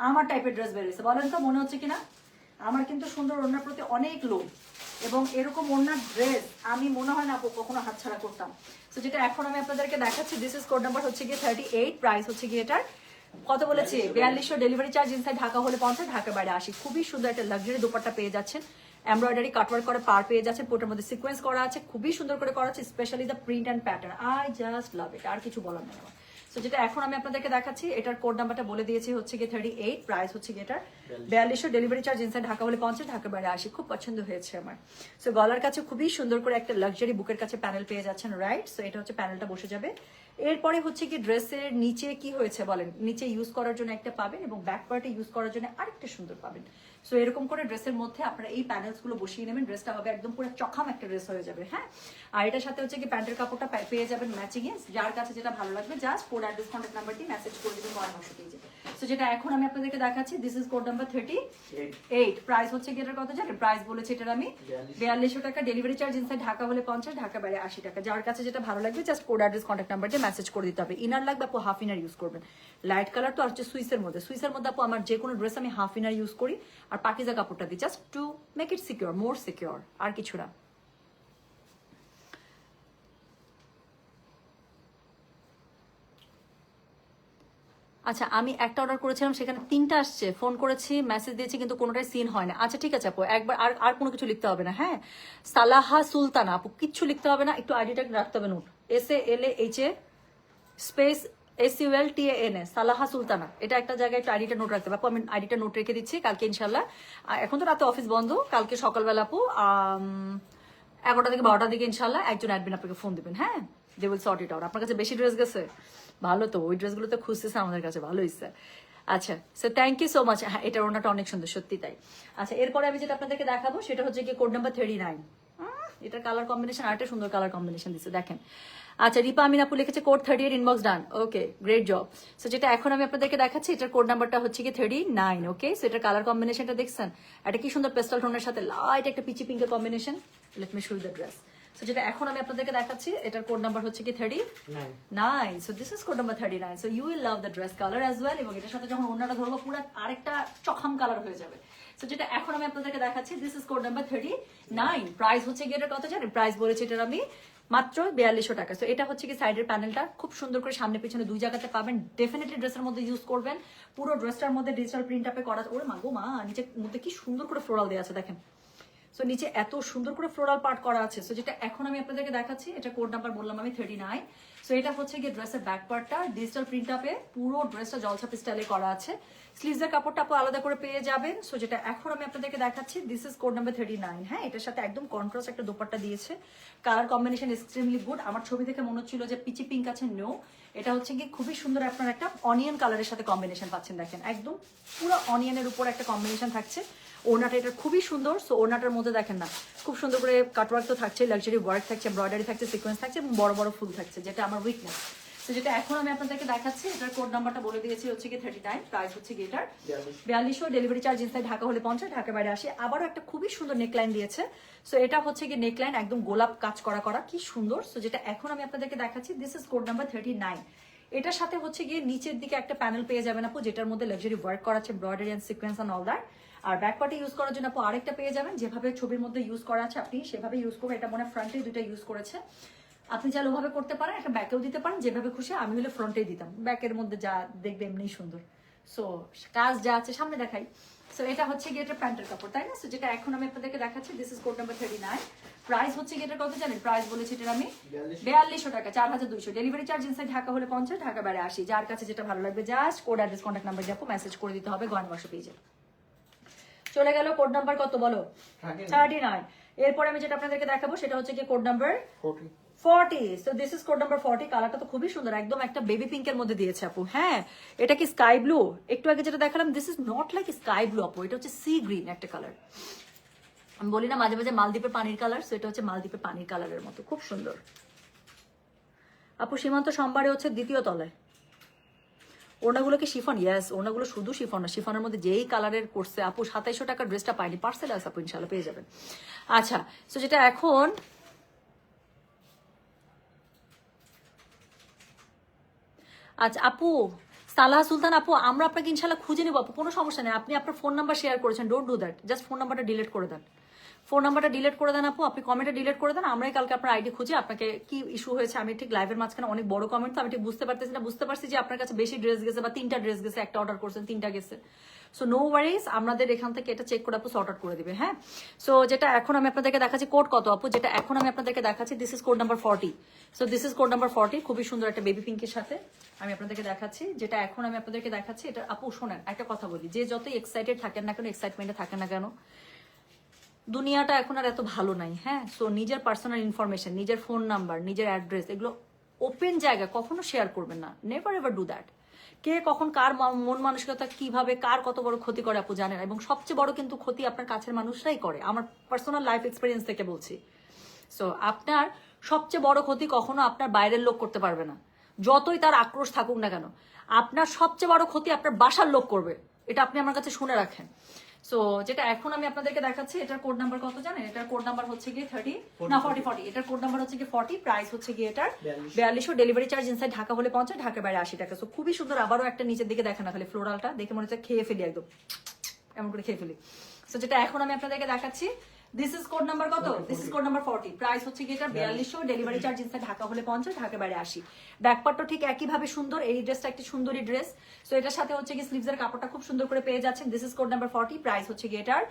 আমার টাইপের ড্রেস বেরিয়েছে, বলেন তো মনে হচ্ছে কিনা? আমার কিন্তু সুন্দর ওড়নার প্রতি অনেক লোভ, এবং এরকম ওড়নার ড্রেস আমি মনে হয় না আপু কখনো হাতছাড়া করতাম। তো যেটা এখন আমি আপনাদেরকে দেখাচ্ছি, দিস ইজ কোড নাম্বার হচ্ছে গিয়ে 38, প্রাইস হচ্ছে গিয়ে এটার কত বলেছি? 4200। ডেলিভারি চার্জ ইনসাইড ঢাকা হলে 50, ঢাকা বাইরে 80। খুবই সুন্দর একটা লাক্সারি দোপাট্টা পেয়ে যাচ্ছেন, এমব্রয়ডারি কাটওয়ার্ক করে পার পেয়ে যাচ্ছেন, পোটার মধ্যে সিকোয়েন্স করা আছে, খুবই সুন্দর করে করা আছে, specially the print and pattern. I just love it, আর কিছু বলার নেই আমার। সো যেটা এখন আমি আপনাদেরকে দেখাচ্ছি, এটার কোড নাম্বারটা বলে দিয়েছি হচ্ছে গিয়ে 38, প্রাইস হচ্ছে গিয়ে এটার 4200। ডেলিভারি চার্জ ইনসাইড ঢাকা হলে 50, ঢাকা বাইরে 80। খুব পছন্দ হয়েছে আমার। সো গলার কাছে খুবই সুন্দর করে একটা লাক্সারি বুকের কাছে প্যানেল পেয়ে যাচ্ছেন, রাইট? সো এটা হচ্ছে প্যানেলটা বসে যাবে। এরপরে হচ্ছে কি ড্রেসের নিচে কি হয়েছে বলেন, নিচে ইউজ করার জন্য একটা পাবেন এবং ব্যাক পার্টে ইউজ করার জন্য আরেকটা সুন্দর পাবেন। সো এরকম করে ড্রেসের মধ্যে আপনারা এই প্যানেলস গুলো বসিয়ে নেবেন, ড্রেসটা হবে একদম পুরো চখাম একটা ড্রেস হয়ে যাবে। হ্যাঁ, আর এটার সাথে হচ্ছে কি প্যান্টের কাপড়টা পেয়ে যাবেন ম্যাচিং এ, যার কাছে যেটা ভালো লাগবে just code address contact number দিয়ে মেসেজ করে দিবেন গয়না বাক্স পেজে। সো যেটা এখন আমি আপনাদেরকে দেখাচ্ছি, this is code number 38, price হচ্ছে কি এটার কত জানেন? প্রাইস বলেছি এটার আমি 4200 টাকা। ডেলিভারি চার্জ ইনসাইড ঢাকা হলে 50, ঢাকা বাইরে 80 টাকা। যার কাছে যেটা ভালো লাগবে just code address contact number দিয়ে মেসেজ করে দিতে হবে। ইনার লাগবে আপু হাফ ইনার ইউজ করবেন, লাইট কালার তো আসছে সুইসের মধ্যে আপু আমার যে কোনো ড্রেস আমি হাফ ইনার ইউজ করি, আর পাকিজা কাপড়টা দিই just to make it secure, more secure, আর কিছু না। আচ্ছা, আমি একটা অর্ডার করেছিলাম, সেখানে 3টা আসছে, ফোন করেছি, মেসেজ দিয়েছি, কিন্তু কোনোটাই সিন হয় না। আচ্ছা ঠিক আছে আপু, একবার আর কোনো কিছু লিখতে হবে না। হ্যাঁ, সালাহা সুলতানা আপু, কিচ্ছু লিখতে হবে না, একটু আইডিটা রাখতে হবে, note SALAHA space SULTANA, Salaha Sultana, এটা একটা জায়গায় একটু আইডিটা নোট রাখতে হবে আপু। আমি আইডিটা নোট রেখে দিচ্ছি, কালকে ইনশাল্লাহ, এখন তো রাতে অফিস বন্ধ, কালকে সকালবেলা আপু 11টা থেকে 12টার দিকে ইনশাল্লাহ একজন অ্যাডমিন আপনাকে ফোন দিবেন। হ্যাঁ, they will sort it out. আপনার কাছে বেশি ড্রেস গেছে, ভালো তো, ওই ড্রেসগুলো তো খুঁজতেছে আমাদের কাছে, ভালো হয়েছে। আচ্ছা, so thank you so much. হ্যাঁ, এটার ওনাটা অনেক সুন্দর, সত্যি তাই। আচ্ছা, এরপরে আমি যেটা আপনাদেরকে দেখাবো সেটা হচ্ছে কি কোড নাম্বার 39। এটার কালার কম্বিনেশন আরেকটা সুন্দর কালার কম্বিনেশন দিচ্ছে, দেখেন। আচ্ছা, রিপা আমিন আপু লিখেছে কোড 38, ইনবক্স ডান। ওকে, গ্রেট জব। সো যেটা এখন আমি আপনাদেরকে দেখাচ্ছি, এটার কোড নাম্বারটা হচ্ছে কি 39। ওকে, সো এটার কালার কম্বিনেশনটা দেখছেন, এটা কি সুন্দর পেস্টাল টোনের সাথে লাইট একটা পিচি পিঙ্কের combination. Let me show the dress. So যেটা এখন আমি আপনাদেরকে দেখাচ্ছি এটার কোড নাম্বার হচ্ছে কি 39। So this is code number 39। So you will love the dress colour as well, এবং এটার সাথে যখন অন্যটা ধরবো পুরো আরেকটা চখাম কালার হয়ে যাবে। সো যেটা এখন আমি আপনাদেরকে দেখাচ্ছি this is code number 39। Price হচ্ছে কি এটার কত জানেন? প্রাইস বলেছি এটার আমি মাত্র 4200 টাকা। সো এটা হচ্ছে কি সাইডের প্যানেলটা খুব সুন্দর করে সামনে পিছনে দুই জায়গাতে পাবেন। ডেফিনেটলি ড্রেসের মধ্যে ইউজ করবেন। পুরো ড্রেসটার মধ্যে ডিজিটাল প্রিন্ট আপে করা। ওরে মা গো মা, নিচের মধ্যে কি সুন্দর করে ফ্লোরাল দেওয়া আছে দেখেন। সো নিচে এত সুন্দর করে ফ্লোরাল পার্ট করা আছে। সো যেটা এখন আমি আপনাদেরকে দেখাচ্ছি এটা কোড নাম্বার বললাম আমি 39। সো এটা হচ্ছে গিয়ে ড্রেসের ব্যাক পার্টটা ডিজিটাল প্রিন্ট আপে পুরো ড্রেসটা জলছাপি স্টাইলে করা আছে। স্লিভসের কাপড়টা আপু আলাদা করে পেয়ে যাবেন। সো যেটা এখন আমি আপনাদেরকে দেখাচ্ছি দিস ইজ কোড নাম্বার 39। হ্যাঁ, এটার সাথে একদম কন্ট্রাস্ট একটা দোপাট্টা দিয়েছে। Colour combination extremely good. আমার ছবি দেখে মনে হচ্ছিল যে পিচি পিঙ্ক আছে, নো, এটা হচ্ছে কি খুবই সুন্দর আপনার একটা অনিয়ন কালারের সাথে কম্বিনেশন পাচ্ছেন। দেখেন একদম পুরো অনিয়নের উপর একটা কম্বিনেশন থাকছে। ওড়নাটা এটা খুবই সুন্দর। সো ওড়নাটার মধ্যে দেখেন না খুব সুন্দর করে কাটওয়ার্ক তো থাকছে, লাক্সারি ওয়ার্ক থাকছে, এমব্রয়ডারি থাকছে, সিকোয়েন্স থাকছে এবং বড় বড় ফুল থাকছে, যেটা আমার উইকনেস। তো যেটা এখন আমি আপনাদেরকে দেখাচ্ছি এটার কোড নাম্বারটা বলে দিয়েছি হচ্ছে কি 39। প্রাইস হচ্ছে কি এটার 4200। ডেলিভারি চার্জ ইনসাইড ঢাকা হলে 50, ঢাকা বাইরে 80। আবারও একটা খুবই সুন্দর নেকলাইন দিয়েছে। সো এটা হচ্ছে কি নেকলাইন একদম গোলাপ কাজ করা করা, কি সুন্দর। সো যেটা এখন আমি আপনাদেরকে দেখাচ্ছি দিস ইজ কোড নাম্বার 39। এটার সাথে হচ্ছে গিয়ে নিচের দিকে একটা প্যানেল পেয়ে যাবেন আপু, যেটার মধ্যে লাক্সারি ওয়ার্ক করা আছে, embroidery and sequence and all that. আর ব্যাক পার্টে ইউজ করার জন্য আপু আরেকটা পেয়ে যাবেন, যেভাবে ছবির মধ্যে ইউজ করা আছে আপনি সেভাবে ইউজ করবেন। এটা মনে হয় ফ্রন্টে দুইটা ইউজ করেছে, আপনি চাইলে ওভাবে করতে পারেন, একটা ব্যাকেও দিতে পারেন, যেভাবে খুশি। আমি হলে ফ্রন্টেই দিতাম, ব্যাকের মধ্যে যা দেখবে এমনি সুন্দর। সো কাজ যা আছে সামনে দেখাই। সো এটা হচ্ছে গিয়ে এটা প্যান্টের কাপড়, তাই না? সো যেটা এখন আমি আপনাদেরকে দেখাচ্ছি this is code number 39। Price হচ্ছে গিয়ে এটা কত জানেন? প্রাইস বলেছি এটার আমি 4200 টাকা, 4200। ডেলিভারি চার্জ ইনসাইড ঢাকা হলে 50, ঢাকা বাইরে 80। যার কাছে যেটা ভালো লাগবে just code address contact number দিয়ে আপু মেসেজ করে দিতে হবে গয়না বাক্স পেজে। চলে গেল কোড নাম্বার কত বলো? 39। এরপরে আমি যেটা আপনাদেরকে দেখাবো সেটা হচ্ছে কি code number 40। So this is code number 40। কালারটা তো খুবই সুন্দর, একদম একটা বেবি পিঙ্কের মধ্যে দিয়েছে আপু। হ্যাঁ, এটা কি স্কাই ব্লু? একটু আগে যেটা দেখালাম this is not like sky blue আপু, এটা হচ্ছে সি গ্রিন একটা কালার। আমি বলি না মাঝে মাঝে মালদ্বীপের পানির কালার, সো এটা হচ্ছে মালদ্বীপের পানির কালারের মতো, খুব সুন্দর আপু। সীমান্ত সোমবারে হচ্ছে দ্বিতীয় তলায়। ওনাগুলো কি শিফন? ইয়েস, ওনাগুলো শুধু শিফন না, শিফনের মধ্যে যেই কালারের করছে আপু 2700 টাকার ড্রেসটা পাইনি, পার্সেল আছে আপু, ইনশাল্লাহ পেয়ে যাবেন। আচ্ছা, সো যেটা এখন আচ্ছা আপু সালাহ সুলতান আপু, আমরা আপনাকে ইনশাল্লাহ খুঁজে নেবো আপু, কোনো সমস্যা নেই। আপনি আপনার ফোন নাম্বার শেয়ার করেছেন, don't do that. Just phone নাম্বারটা ডিলিট করে দেন, ফোন নাম্বারটা ডিলিট করে দেন আপু, আপনি কমেন্টে ডিলিট করে দেন। আমরাই কালকে আপনার আইডি খুঁজে আপনাকে কি ইস্যু হয়েছে। আমি ঠিক লাইভের মাঝখানে অনেক বড় কমেন্ট, তো আমি ঠিক বুঝতে পারতেছি না। বুঝতে পারছি যে আপনার কাছে বেশি ড্রেস গেছে বা 3টা ড্রেস গেছে, একটা অর্ডার করছেন 3টা গেছে। সো নো ওয়ারিজ, আমাদের এখান থেকে এটা চেক করে আপু সর্ট আউট করে দিবে। হ্যাঁ, সো যেটা এখন আমি আপনাদেরকে দেখাচ্ছি কোড কত আপু, যেটা এখন আমি আপনাদেরকে দেখাচ্ছি this is code number 40। So this is code number 40, খুবই সুন্দর একটা বেবি পিঙ্কের সাথে আমি আপনাদেরকে দেখাচ্ছি। যেটা এখন আমি আপনাদেরকে দেখাচ্ছি এটা আপু শোনেন, একটা কথা বলি, যে যতই এক্সাইটেড থাকেন না কেন, এক্সাইটমেন্টে থাকেন না কেন, দুনিয়াটা এখন আর এত ভালো নাই। হ্যাঁ, সো নিজের পার্সোনাল ইনফরমেশন, নিজের ফোন নাম্বার, নিজের অ্যাড্রেস, এগুলো ওপেন জায়গা কখনো শেয়ার করবেন না। Never ever do that. কে কখন কার মন মানসিকতা কিভাবে কার কত বড় ক্ষতি করে আপু জানেন, এবং সবচেয়ে বড় কিন্তু ক্ষতি আপনার কাছের মানুষরাই করে। আমার পার্সোনাল লাইফ এক্সপিরিয়েন্স থেকে বলছি। সো আপনার সবচেয়ে বড় ক্ষতি কখনো আপনার বাইরের লোক করতে পারবে না, যতই তার আক্রোশ থাকুক না কেন। আপনার সবচেয়ে বড় ক্ষতি আপনার বাসার লোক করবে, এটা আপনি আমার কাছে শুনে রাখেন। সো যেটা এখন আমি আপনাদেরকে দেখাচ্ছি এটার কোড নাম্বার কত জানেন? এটার কোড নাম্বার হচ্ছে গিয়ে 40। এটার কোড নাম্বার হচ্ছে গিয়ে 40। প্রাইস হচ্ছে গিয়ে এটার 4200। ডেলিভারি চার্জ ইনসাইড ঢাকা হলে 50, ঢাকা বাইরে 80 টাকা। সো খুবই সুন্দর। আবারও একটা নিচের দিকে দেখেন না, খালি ফ্লোরালটা দেখে মনে হচ্ছে খেয়ে ফেলি, একদম এমন করে খেয়ে ফেলি। সো যেটা এখন আমি আপনাদেরকে দেখাচ্ছি দিস ইজ কোড নাম্বার কত? This is code number 40। Price হচ্ছে গিয়ে এটা 4200। ডেলিভারি চার্জ ইনসাইড ঢাকা হলে 50, ঢাকা বাইরে 80। ব্যাকপার্টটা ঠিক একইভাবে সুন্দর। এই ড্রেসটা একটা সুন্দরী ড্রেস। সো এটার সাথে হচ্ছে গিয়ে স্লিভসের কাপড়টা খুব সুন্দর করে পেয়ে যাচ্ছেন। This is code number 40। Price হচ্ছে গিয়ে এটার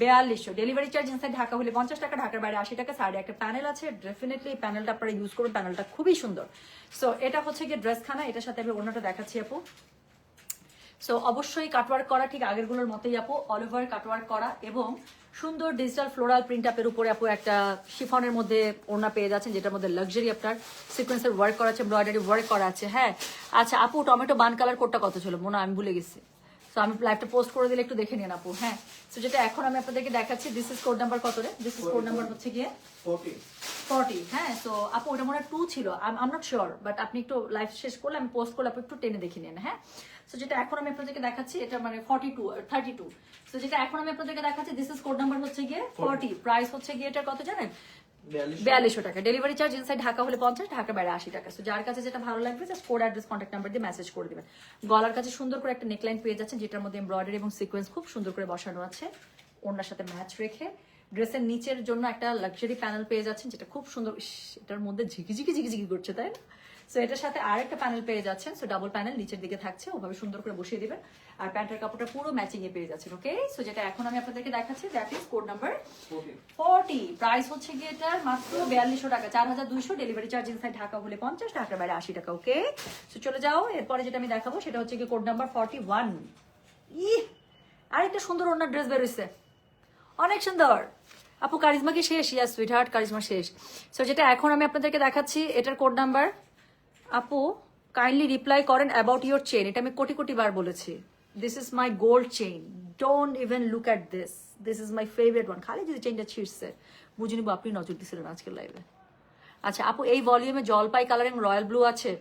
4200। ডেলিভারি চার্জ ইনসাইড ঢাকা হলে 50 টাকা, ঢাকার বাইরে 80 টাকা। সাইডে একটা প্যানেল আছে, ডেফিনেটলি এই প্যানেলটা আপনারা ইউজ করবেন, প্যানেলটা খুবই সুন্দর। সো এটা হচ্ছে গিয়ে ড্রেস খানা, এটার সাথে আমি অন্যটা দেখাচ্ছি আপু। সো অবশ্যই কাটওয়ার্ক করা, ঠিক আগেরগুলোর মতোই আপু, অল ওভার কাটওয়ার্ক করা এবং সুন্দর ডিজিটাল ফ্লোরাল প্রিন্ট আপের উপরে আপু একটা শিফনের মধ্যে ওড়না পেয়ে যাচ্ছেন, যেটার মধ্যে লাক্সারি আপনার সিকোয়েন্সের ওয়ার্ক করা আছে, এমব্রয়ডারি ওয়ার্ক করা আছে। হ্যাঁ, আচ্ছা আপু টমেটো বান কালার কোডটা কত ছিল মনে হয় আমি ভুলে গেছি। সো আমি লাইভটা পোস্ট করে দিলে একটু দেখে নিন আপু। হ্যাঁ, সো যেটা এখন আমি আপনাদেরকে দেখাচ্ছি দিস ইজ কোড নাম্বার কত রে? দিস ইজ কোড নাম্বার হচ্ছে গিয়ে 40। হ্যাঁ, সো আপু ওটা মনে হয় 2 ছিল, I am not sure, but আপনি একটু লাইভ শেষ করলে আমি পোস্ট করলে আপনি একটু টেনে দেখে নিন। হ্যাঁ, সো যেটা এখন আমি আপনাদেরকে দেখাচ্ছি এটা মানে 32। সো যেটা এখন আমি আপনাদেরকে দেখাচ্ছি দিস ইজ কোড নাম্বার হচ্ছে গিয়ে 40। প্রাইস হচ্ছে গিয়ে এটা কত জানেন? 4200 টাকা। ডেলিভারি চার্জ ইনসাইড ঢাকা হলে 50, ঢাকা বাইরে 80 টাকা। সো যার কাছে যেটা ভালো লাগবে just code address contact number দিয়ে মেসেজ করে দিবেন। গলার কাছে সুন্দর করে একটা নেকলাইন পেয়ে যাচ্ছেন যেটার মধ্যে এমব্রয়ডারি এবং সিকোয়েন্স খুব সুন্দর করে বসানো আছে ওনার সাথে ম্যাচ রেখে। ড্রেসের নিচের জন্য একটা লাক্সারি প্যানেল পেয়ে যাচ্ছেন যেটা খুব সুন্দর, এটার মধ্যে ঝিকিঝিকি করছে তাই না? সো এটার সাথে আরেকটা প্যানেল পেয়ে যাচ্ছেন, সো ডাবল প্যানেল নিচের দিকে থাকছে, ওভাবে সুন্দর করে বসিয়ে দিবেন। আর প্যান্টের কাপড়টা পুরো ম্যাচিং এ পেয়ে যাচ্ছেন। ওকে, সো যেটা এখন আমি আপনাদেরকে দেখাচ্ছি that is code number 40। Price হচ্ছে গিয়ে এটার মাত্র 4200 টাকা, 4200। ডেলিভারি চার্জ ইনসাইড ঢাকা হলে 50, ঢাকার বাইরে 80 টাকা। ওকে, সো চলে যাও। এরপরে যেটা আমি দেখাবো সেটা হচ্ছে গিয়ে কোড নাম্বার 41। আরেকটা সুন্দর ওনার ড্রেস বের হইছে, অনেক সুন্দর। আপু কারিজমা কি শেষ? ইয়াস সুইটহার্ট, কারিজমা শেষ। সো যেটা এখন আমি আপনাদেরকে দেখাচ্ছি এটার কোড নাম্বার, আপু কাইন্ডলি রিপ্লাই করেন অ্যাবাউট ইউর চেইন। এটা আমি কোটি বার বলেছি। This is my gold chain, don't even look at this, this is my favourite one. খালি যদি চেইনটা ছিঁড়ছে বুঝে নিব আপনি নজর দিছিলেন আজকের লাইভে। আচ্ছা আপু, এই ভলিউমে জলপাই কালার এবং রয়্যাল ব্লু আছে?